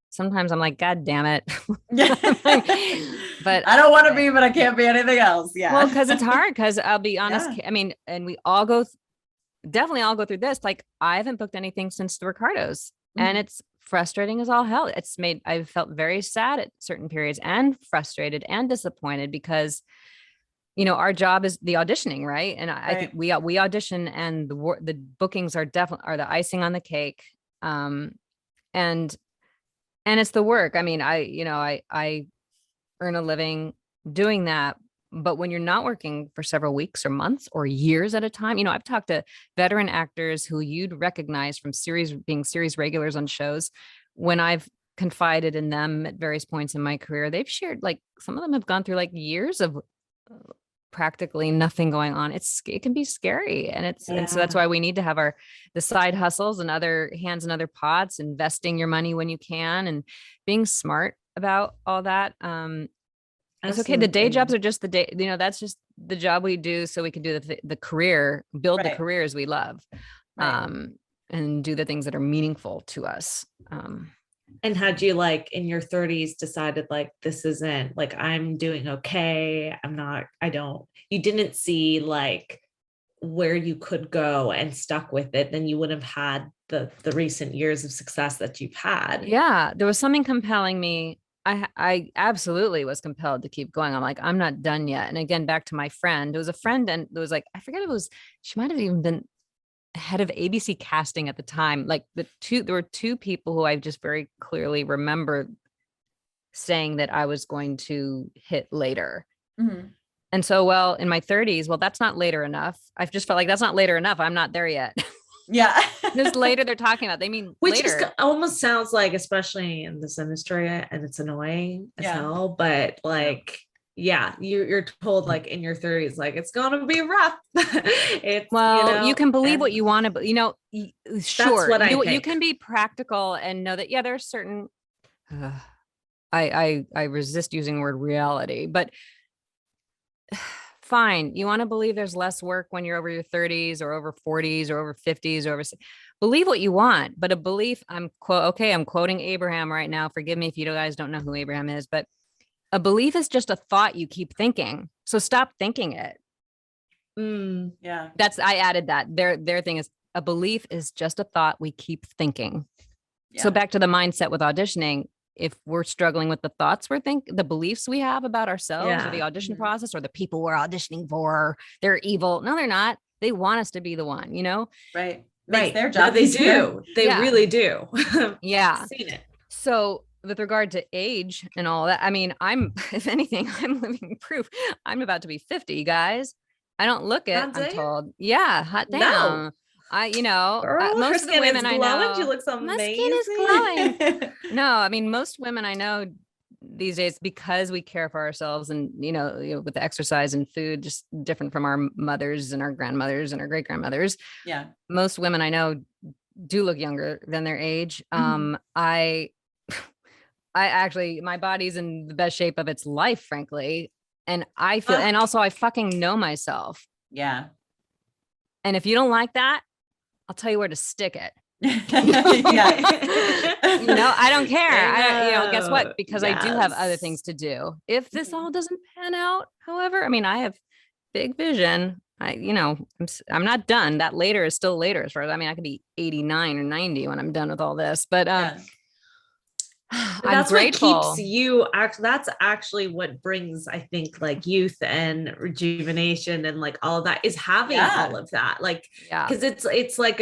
sometimes I'm like, God damn it. But I don't want to be, but I can't be anything else. Yeah. Well, because it's hard, because I'll be honest. I mean, and we all definitely all go through this. Like, I haven't booked anything since the Richardos, and it's frustrating as all hell. I felt very sad at certain periods, and frustrated and disappointed, because, our job is the auditioning, right? And I think we audition, and the bookings are definitely the icing on the cake. And it's the work. I mean, I earn a living doing that. But when you're not working for several weeks or months or years at a time, I've talked to veteran actors who you'd recognize from being series regulars on shows. When I've confided in them at various points in my career, they've shared, like, some of them have gone through like years of practically nothing going on. It can be scary. And so that's why we need to have the side hustles and other hands in other pots, investing your money when you can, and being smart about all that. It's okay. The day jobs are just the day, that's just the job we do, so we can do the career, build the careers we love, and do the things that are meaningful to us. And had you, like, in your 30s decided, like, this isn't, like, I'm doing okay, you didn't see, like, where you could go and stuck with it, then you wouldn't have had the recent years of success that you've had. Yeah. There was something compelling me. I absolutely was compelled to keep going. I'm like, I'm not done yet. And again, back to my friend, there was a friend, and it was like, I forget, she might've even been head of ABC casting at the time. Like, there were two people who I just very clearly remember saying that I was going to hit later. Mm-hmm. And so, in my 30s, that's not later enough. I just felt like that's not later enough. I'm not there yet. Yeah. This later they're talking about, they mean which later. Is, almost sounds like, especially in this industry, and it's annoying as hell, but like, yeah, you're told like in your 30s, like it's gonna be rough. It's, well, you can believe what you want to, sure. That's what you can be practical and know that, there are certain, I resist using the word reality, but fine. You want to believe there's less work when you're over your 30s or over 40s or over 50s or over, believe what you want, but a belief, I'm quoting Abraham right now. Forgive me if you guys don't know who Abraham is, but a belief is just a thought you keep thinking. So stop thinking it. Yeah. I added that. Their thing is, a belief is just a thought we keep thinking. Yeah. So back to the mindset with auditioning, if we're struggling with the thoughts the beliefs we have about ourselves or the audition process or the people we're auditioning for, they're evil. No, they're not. They want us to be the one, Right. Right. Their job. No, they do. They really do. Yeah. I've seen it. So with regard to age and all that, I mean, if anything, I'm living proof. I'm about to be 50, guys. I don't look it. I'm told. Yeah. Hot damn. No. Girl, most of the women I know, she looks amazing. My skin is glowing. No, I mean, most women I know these days, because we care for ourselves and, with the exercise and food, just different from our mothers and our grandmothers and our great grandmothers. Yeah. Most women I know do look younger than their age. I actually, my body's in the best shape of its life, frankly. And I feel, and also I fucking know myself. Yeah. And if you don't like that, I'll tell you where to stick it. I don't care. Guess what? Because I do have other things to do. If this all doesn't pan out, however, I mean, I have big vision. I'm not done. That later is still later as far as, I could be 89 or 90 when I'm done with all this, but, that's grateful. What keeps you that's actually what brings, I think, like youth and rejuvenation and like all of that is having all of that, like, because it's like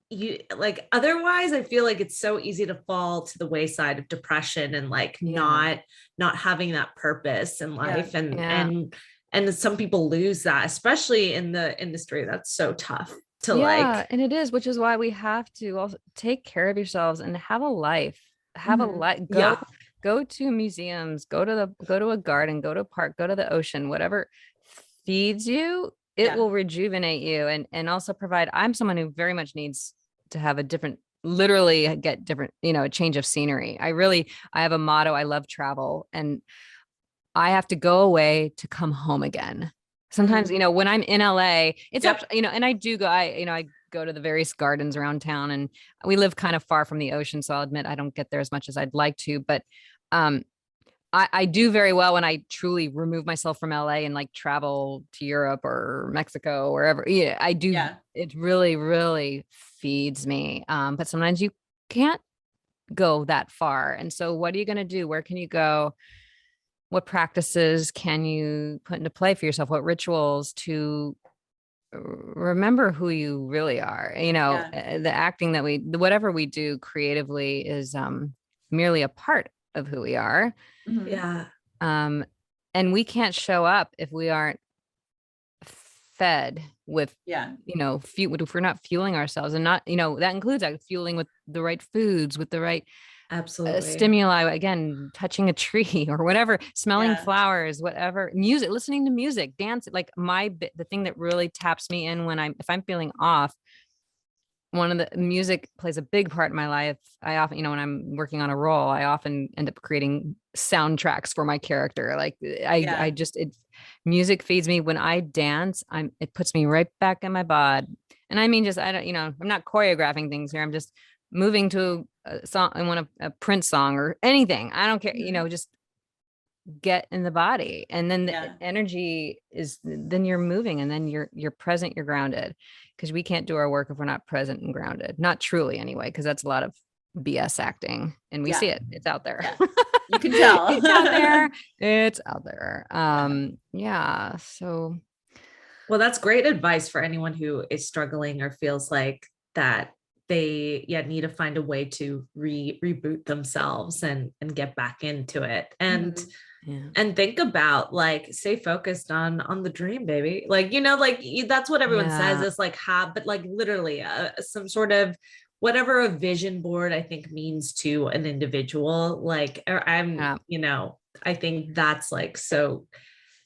you like, otherwise I feel like it's so easy to fall to the wayside of depression and like not having that purpose in life. And some people lose that, especially in the industry. That's so tough. And it is, which is why we have to also take care of yourselves and have a life, go to museums, go to a garden, go to a park, go to the ocean, whatever feeds you, it will rejuvenate you and also provide. I'm someone who very much needs to have a different, literally get different, a change of scenery. I have a motto. I love travel and I have to go away to come home again. Sometimes, when I'm in LA, it's actually, and I do go, I go to the various gardens around town and we live kind of far from the ocean. So I'll admit I don't get there as much as I'd like to, but, I do very well when I truly remove myself from LA and like travel to Europe or Mexico, wherever. Yeah, I do. Yeah. It really, really feeds me. But sometimes you can't go that far. And so what are you going to do? Where can you go? What practices can you put into play for yourself? What rituals to remember who you really are? The acting whatever we do creatively is merely a part of who we are. Mm-hmm. Yeah. And we can't show up if we aren't fed with, if we're not fueling ourselves and not, that includes fueling with the right foods, with the right stimuli, again, touching a tree or whatever, smelling flowers, whatever, music, listening to music, dance. Like the thing that really taps me in if I'm feeling off, one of the music plays a big part in my life. I often, when I'm working on a role, I often end up creating soundtracks for my character. Like music feeds me. When I dance, it puts me right back in my bod. And I mean, I'm not choreographing things here. I'm just moving to a song. I want a Prince song or anything. I don't care, just get in the body. And then the energy then you're moving and then you're present, you're grounded. Because we can't do our work if we're not present and grounded. Not truly anyway, because that's a lot of BS acting. And we see it. It's out there. Yeah. You can tell. It's out there. Well, that's great advice for anyone who is struggling or feels like that they need to find a way to reboot themselves and get back into it. And and think about, like, stay focused on the dream, baby. Like, like that's what everyone says is like but like literally some sort of whatever a vision board I think means to an individual. Like, I think that's like so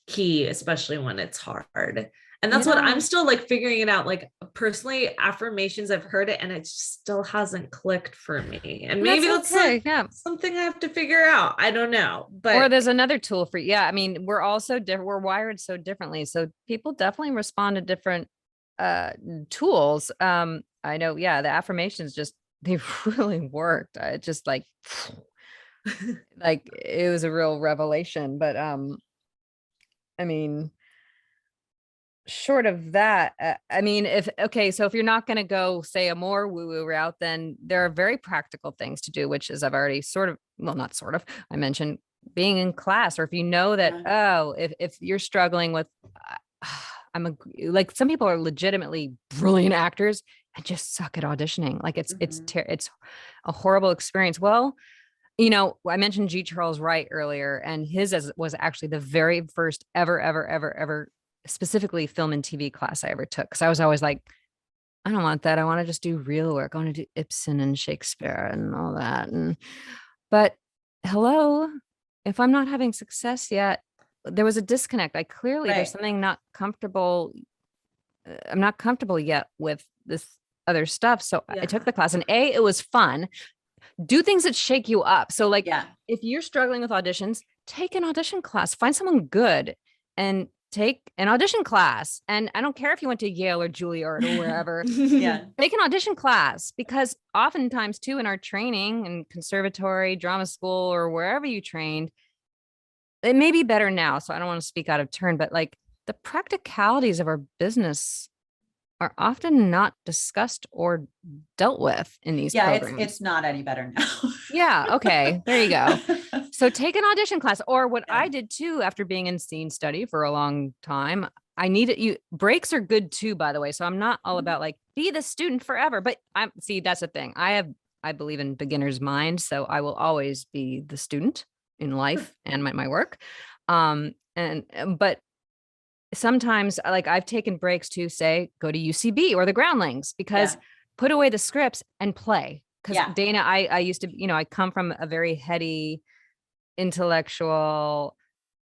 key, especially when it's hard. And that's what I'm still like figuring it out. Like, personally, affirmations, I've heard it and it still hasn't clicked for me. And maybe that's okay. Something I have to figure out. I don't know. But or there's another tool for, I mean, we're all so different. We're wired so differently. So people definitely respond to different tools. I know, the affirmations they really worked. It just like it was a real revelation. But I mean, short of that, I mean, so if you're not going to go say a more woo-woo route, then there are very practical things to do, which is I've already I mentioned being in class, or if you know that, if you're struggling with, like some people are legitimately brilliant actors and just suck at auditioning. Like it's a horrible experience. Well, I mentioned G. Charles Wright earlier, and his was actually the very first ever specifically film and TV class I ever took. Cause I was always like, I don't want that. I want to just do real work. I want to do Ibsen and Shakespeare and all that. But hello, if I'm not having success yet, there was a disconnect. There's something not comfortable. I'm not comfortable yet with this other stuff. So I took the class, and it was fun. Do things that shake you up. So like, if you're struggling with auditions, take an audition class, find someone good and take an audition class. And I don't care if you went to Yale or Juilliard or wherever, take an audition class, because oftentimes too, in our training in conservatory, drama school, or wherever you trained, it may be better now. So I don't want to speak out of turn, but like the practicalities of our business are often not discussed or dealt with in these programs. It's not any better now. Okay. There you go. So take an audition class, or what I did too, after being in scene study for a long time, breaks are good too, by the way. So I'm not all about like, be the student forever, but that's the thing. I believe in beginner's mind. So I will always be the student in life and my work. But sometimes, like, I've taken breaks to say, go to UCB or the Groundlings, because put away the scripts and play. Because Dana, I used to, I come from a very heady, intellectual,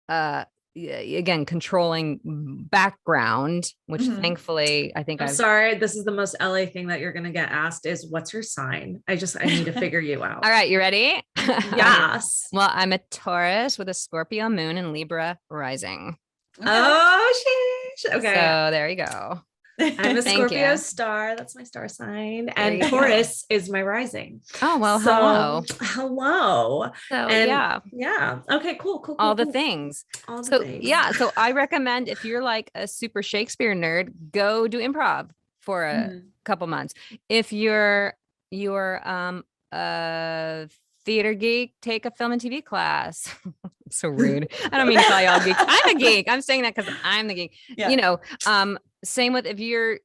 again, controlling background, which thankfully I think I'm sorry, this is the most LA thing that you're going to get asked is, what's your sign? I need to figure you out. All right. You ready? Yes. Well, I'm a Taurus with a Scorpio moon and Libra rising. Oh, sheesh. Okay. So there you go. I'm a Scorpio star. That's my star sign. And Taurus is my rising. Oh, well, hello. So, yeah. Okay, cool. All the things. So I recommend, if you're like a super Shakespeare nerd, go do improv for a couple months. If you're a theater geek, take a film and TV class. So rude. I don't mean to call y'all geeks. I'm a geek. I'm saying that because I'm the geek. Same with, if you're,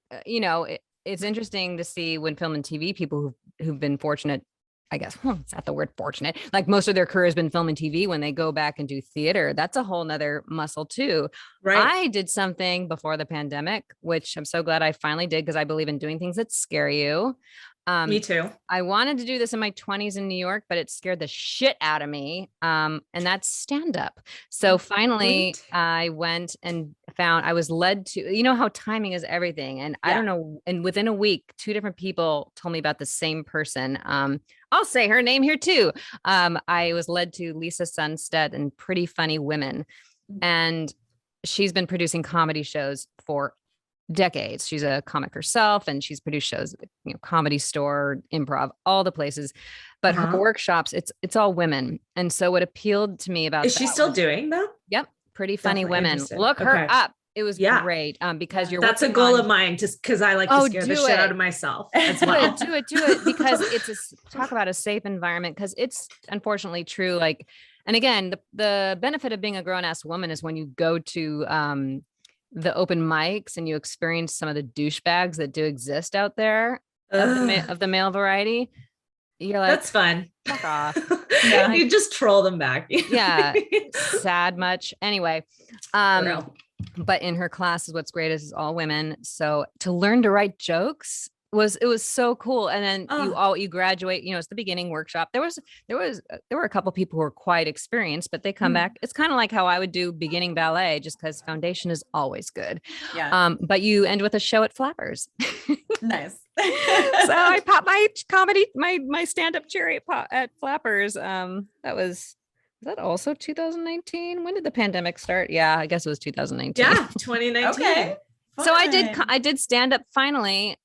it's interesting to see when film and TV people who've been fortunate, I guess, it's not the word fortunate, like most of their career has been film and TV, when they go back and do theater, that's a whole nother muscle too. Right. I did something before the pandemic, which I'm so glad I finally did, because I believe in doing things that scare you. Me too. I wanted to do this in my 20s in New York, but it scared the shit out of me. And that's stand up. So finally I went and I was led to, how timing is everything. And I don't know. And within a week, 2 different people told me about the same person. I'll say her name here too. I was led to Lisa Sunstead and Pretty Funny Women. And she's been producing comedy shows for decades. She's a comic herself, and she's produced shows, Comedy Store, Improv, all the places. But her workshops, it's all women. And so what appealed to me about is she still doing them? Yep. Pretty Funny Women. Look her up. It was great. Because that's a goal of mine, just because I like to scare the shit out of myself as well. Do it because it's talk about a safe environment, because it's unfortunately true. Like, and again, the benefit of being a grown-ass woman is when you go to the open mics and you experience some of the douchebags that do exist out there. of the male variety. You're like, that's fun. Fuck off. Yeah. You just troll them back. Yeah. Sad much. Anyway. But in her classes, what's great is it's all women. So to learn to write jokes it was so cool. And then you graduate, it's the beginning workshop. There were a couple people who were quite experienced, but they come back. It's kind of like how I would do beginning ballet, just because foundation is always good. Yeah. But you end with a show at Flappers. Nice. So I popped my comedy, my stand-up cherry at Flappers. Was that also 2019? When did the pandemic start? Yeah, I guess it was 2019. Yeah, 2019. Okay. Fun. So I did stand up finally,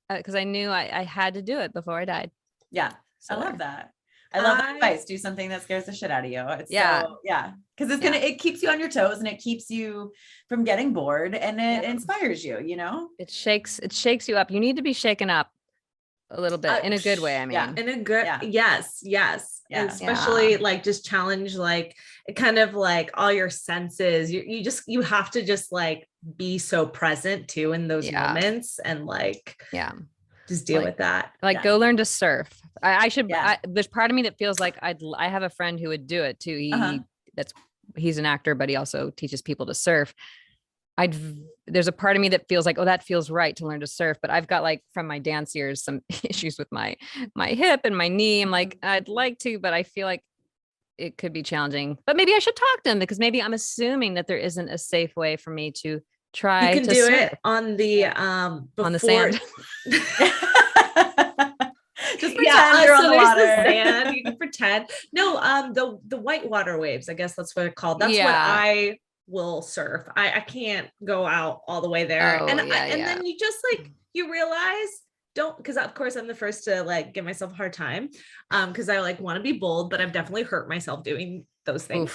because I knew I had to do it before I died. Yeah. So I love that. I love that advice. Do something that scares the shit out of you. It's because it keeps you on your toes and it keeps you from getting bored and it inspires you, It shakes you up. You need to be shaken up a little bit in a good way. I mean, in a good, yes. And especially like just challenge, like kind of like all your senses. You have to just like be so present too in those moments and like, just deal with that. Like go learn to surf. I should, there's part of me that feels like I have a friend who would do it too. He's an actor, but he also teaches people to surf. There's a part of me that feels like, oh, that feels right to learn to surf. But I've got like from my dance years, some issues with my hip and my knee. I'm like, I'd like to, but I feel like it could be challenging, but maybe I should talk to him because maybe I'm assuming that there isn't a safe way for me to try. You can do surf it on the, on the sand. Just pretend you're on the water. The sand. You can pretend. No, the white water waves, I guess that's what it's called. That's what I will surf. I can't go out all the way there. Then you just like, you realize because of course I'm the first to like give myself a hard time. Cause I like want to be bold, but I've definitely hurt myself doing those things.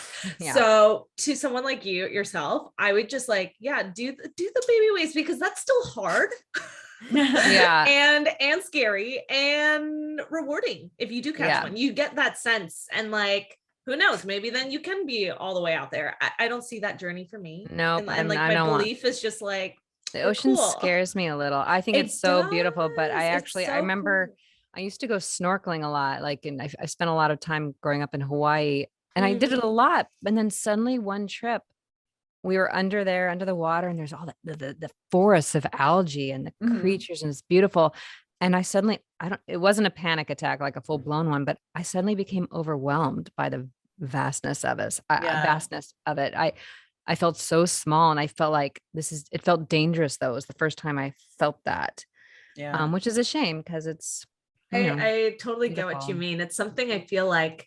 So to someone like yourself, I would just like, do the baby waves because that's still hard. And scary and rewarding. If you do catch one, you get that sense and like, who knows, maybe then you can be all the way out there. I don't see that journey for me. No, and like my belief is just like, the ocean scares me a little. I think it's so beautiful, but I remember I used to go snorkeling a lot. Like, and I spent a lot of time growing up in Hawaii and I did it a lot. And then suddenly one trip we were under the water and there's all the forests of algae and the creatures and it's beautiful. And I suddenly, it wasn't a panic attack, like a full blown one, but I suddenly became overwhelmed by the vastness of it. I felt so small and I felt like it felt dangerous though. It was the first time I felt that, which is a shame because it's, I totally get what you mean. It's something I feel like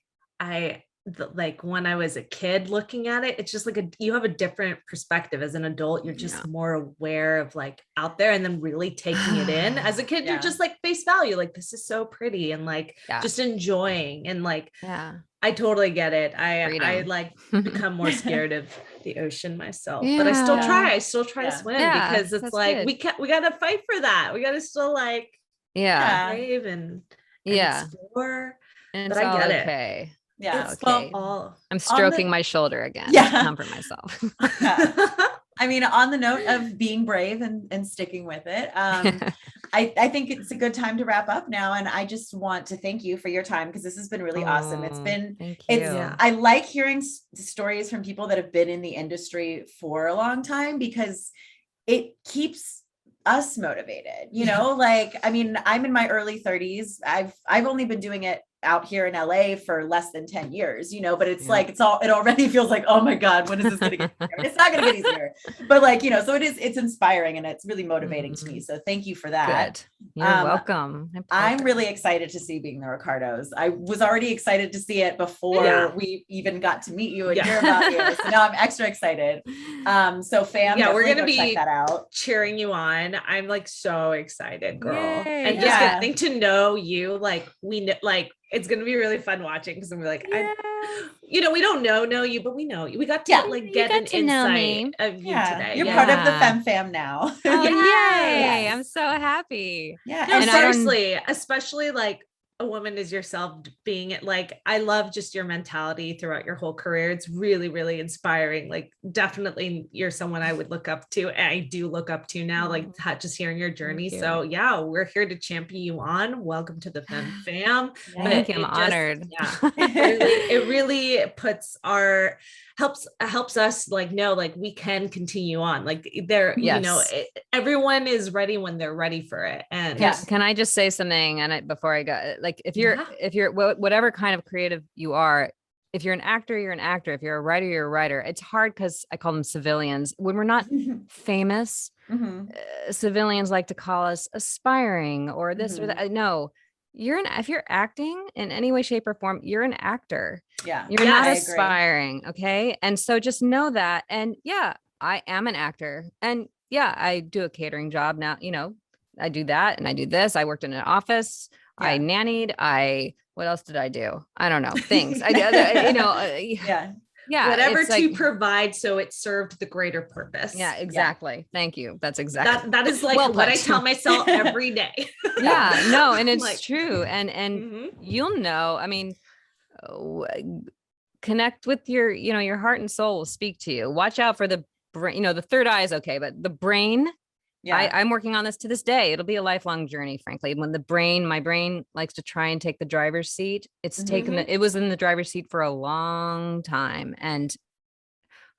like when I was a kid looking at it, it's just like you have a different perspective as an adult. You're just more aware of like out there and then really taking it in. As a kid, you're just like face value, like this is so pretty and like just enjoying and like, I totally get it. I like become more scared of the ocean myself, but I still try to swim because it's like, good. we got to fight for that. We got to still like, brave and explore, and but I get it. Yeah. Okay. I'm stroking my shoulder again. To comfort myself. I mean, on the note of being brave and sticking with it, I think it's a good time to wrap up now. And I just want to thank you for your time because this has been really awesome. I like hearing stories from people that have been in the industry for a long time because it keeps us motivated, like, I mean, I'm in my early 30s. I've only been doing it out here in LA for less than 10 years, but it's like, it already feels like, oh my God, when is this going to get easier? It's not going to get easier, but like, so it's inspiring and it's really motivating to me. So thank you for that. Good. You're welcome. I'm really excited to see Being the Richardos. I was already excited to see it before we even got to meet you and hear about you. So now I'm extra excited. So fam, we're going to be check that out. cheering you on. I'm like so excited, girl. Yay. And just getting to know you, like it's going to be really fun watching because I'm like, we don't know you, but we know you. We got to get an insight of you today. You're part of the Femme Fam now. Yay. I'm so happy. Yeah. No, seriously, especially like a woman is yourself, being it, like, I love just your mentality throughout your whole career. It's really, really inspiring. Like, definitely you're someone I would look up to. And I do look up to now, like just hearing your journey. So yeah, we're here to champion you on. Welcome to the Femme Fam. Thank you. I'm honored. Yeah, it really puts helps us like know, like, we can continue on. Like there, you know, everyone is ready when they're ready for it. And can I just say something? And before I go, like, if you're whatever kind of creative you are, if you're an actor, you're an actor. If you're a writer, you're a writer. It's hard because I call them civilians. When we're not famous, civilians like to call us aspiring or this or that. No, if you're acting in any way, shape, or form, you're an actor. Yeah. You're not aspiring. Okay. And so just know that. And yeah, I am an actor. And yeah, I do a catering job now. You know, I do that and I do this. I worked in an office. I nannied. What else did I do? I don't know. Things. Whatever to provide so it served the greater purpose. Yeah, exactly. Thank you. That's exactly that is like what I tell myself every day. And it's like, true. And you'll know, I mean, connect with your heart and soul will speak to you. Watch out for the brain, the third eye is okay, but the brain, I'm working on this to this day. It'll be a lifelong journey, frankly. When my brain likes to try and take the driver's seat, it was in the driver's seat for a long time. And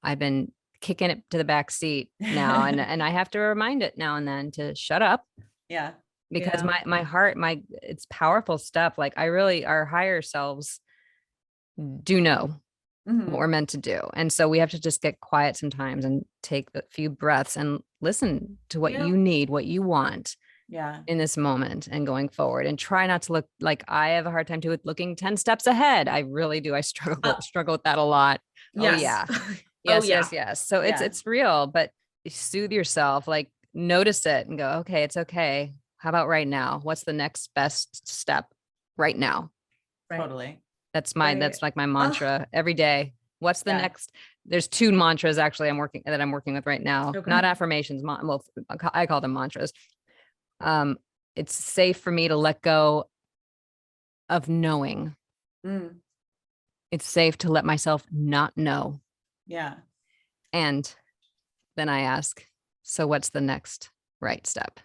I've been kicking it to the back seat now. and I have to remind it now and then to shut up. Yeah. Because my heart, it's powerful stuff. Like our higher selves do know what we're meant to do. And so we have to just get quiet sometimes and take a few breaths and listen to what you need, what you want in this moment and going forward, and try not to look like I have a hard time with looking 10 steps ahead. I really do. I struggle with that a lot. Yes. Yes. So it's real, but soothe yourself, like notice it and go, okay, it's okay. How about right now? What's the next best step right now? Right. Totally. That's like my mantra every day. What's the next? There's 2 mantras actually I'm working with right now. Okay. Not affirmations. Well, I call them mantras. It's safe for me to let go of knowing. It's safe to let myself not know. Yeah. And then I ask, so what's the next right step?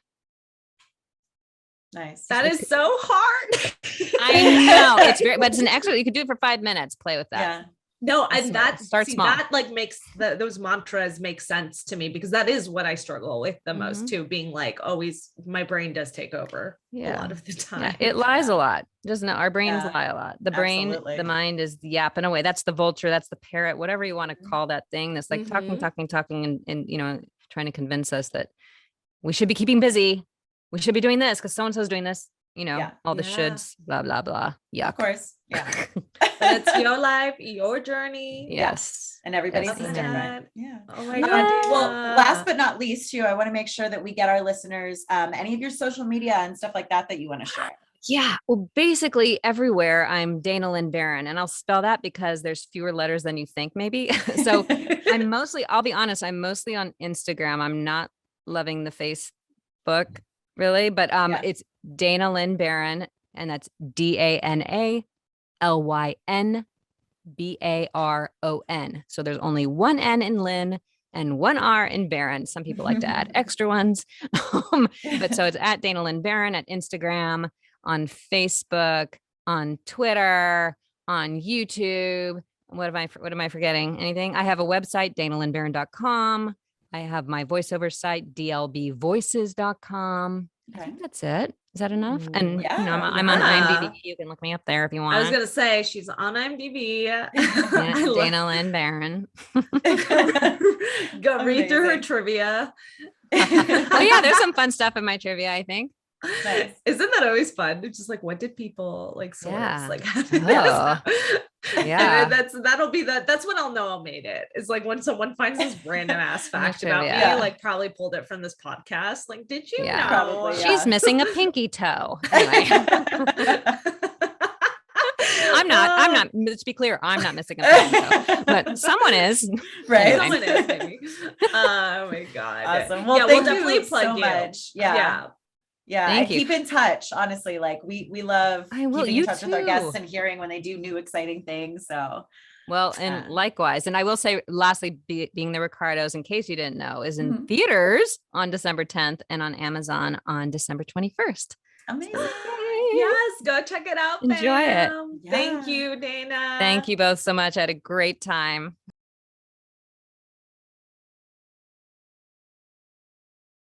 Nice. That is so hard. I know it's great, but it's an extra. You could do it for 5 minutes. Play with that. Yeah. No, and start small. That like makes those mantras make sense to me, because that is what I struggle with the most too. Being like, always, my brain does take over a lot of the time. Yeah, it lies a lot, doesn't it? Our brains lie a lot. The brain, the mind is yapping away. That's the vulture. That's the parrot. Whatever you want to call that thing. That's like talking, and trying to convince us that we should be keeping busy. We should be doing this because so-and-so's doing this, all the shoulds, blah, blah, blah. Yuck. Of course. Yeah. But it's your life, your journey. Yes. And everybody's different. Yeah. Oh my God. Well, last but not least too, I want to make sure that we get our listeners, any of your social media and stuff like that you want to share. Yeah. Well, basically everywhere I'm Dana Lynn Barron, and I'll spell that because there's fewer letters than you think maybe. So I'll be honest, I'm mostly on Instagram. I'm not loving the Facebook really, but it's Dana Lynn Barron, and that's DANALYNBARON. So there's only one N in Lynn and one R in Barron. Some people like to add extra ones. But so it's at Dana Lynn Barron at Instagram, on Facebook, on Twitter, on YouTube. What am I forgetting? Anything? I have a website, danalynbarron.com. I have my voiceover site, dlbvoices.com. I think that's it. Is that enough? And I'm on IMDb. You can look me up there if you want. I was going to say she's on IMDb. Dana Lynn Barron. Go read through her trivia. There's some fun stuff in my trivia, I think. Nice. Isn't that always fun? It's just like, what did people like source? Like, that's when I'll know I made it. It's like when someone finds this random ass fact about me, like probably pulled it from this podcast. Like, did you know? Probably, she's missing a pinky toe. Anyway. I'm not, let's be clear, I'm not missing a pinky toe, but someone is. Right. Anyway. Someone is, maybe. Oh my God. Awesome. Well, we'll definitely plug so you. Much. Yeah. Yeah. And keep in touch. Honestly, like we love keeping in touch with our guests and hearing when they do new exciting things. So well, and likewise. And I will say, lastly, being the Richardos, in case you didn't know, is in theaters on December 10th and on Amazon on December 21st. Amazing. Yes, go check it out. Enjoy it. Yeah. Thank you, Dana. Thank you both so much. I had a great time.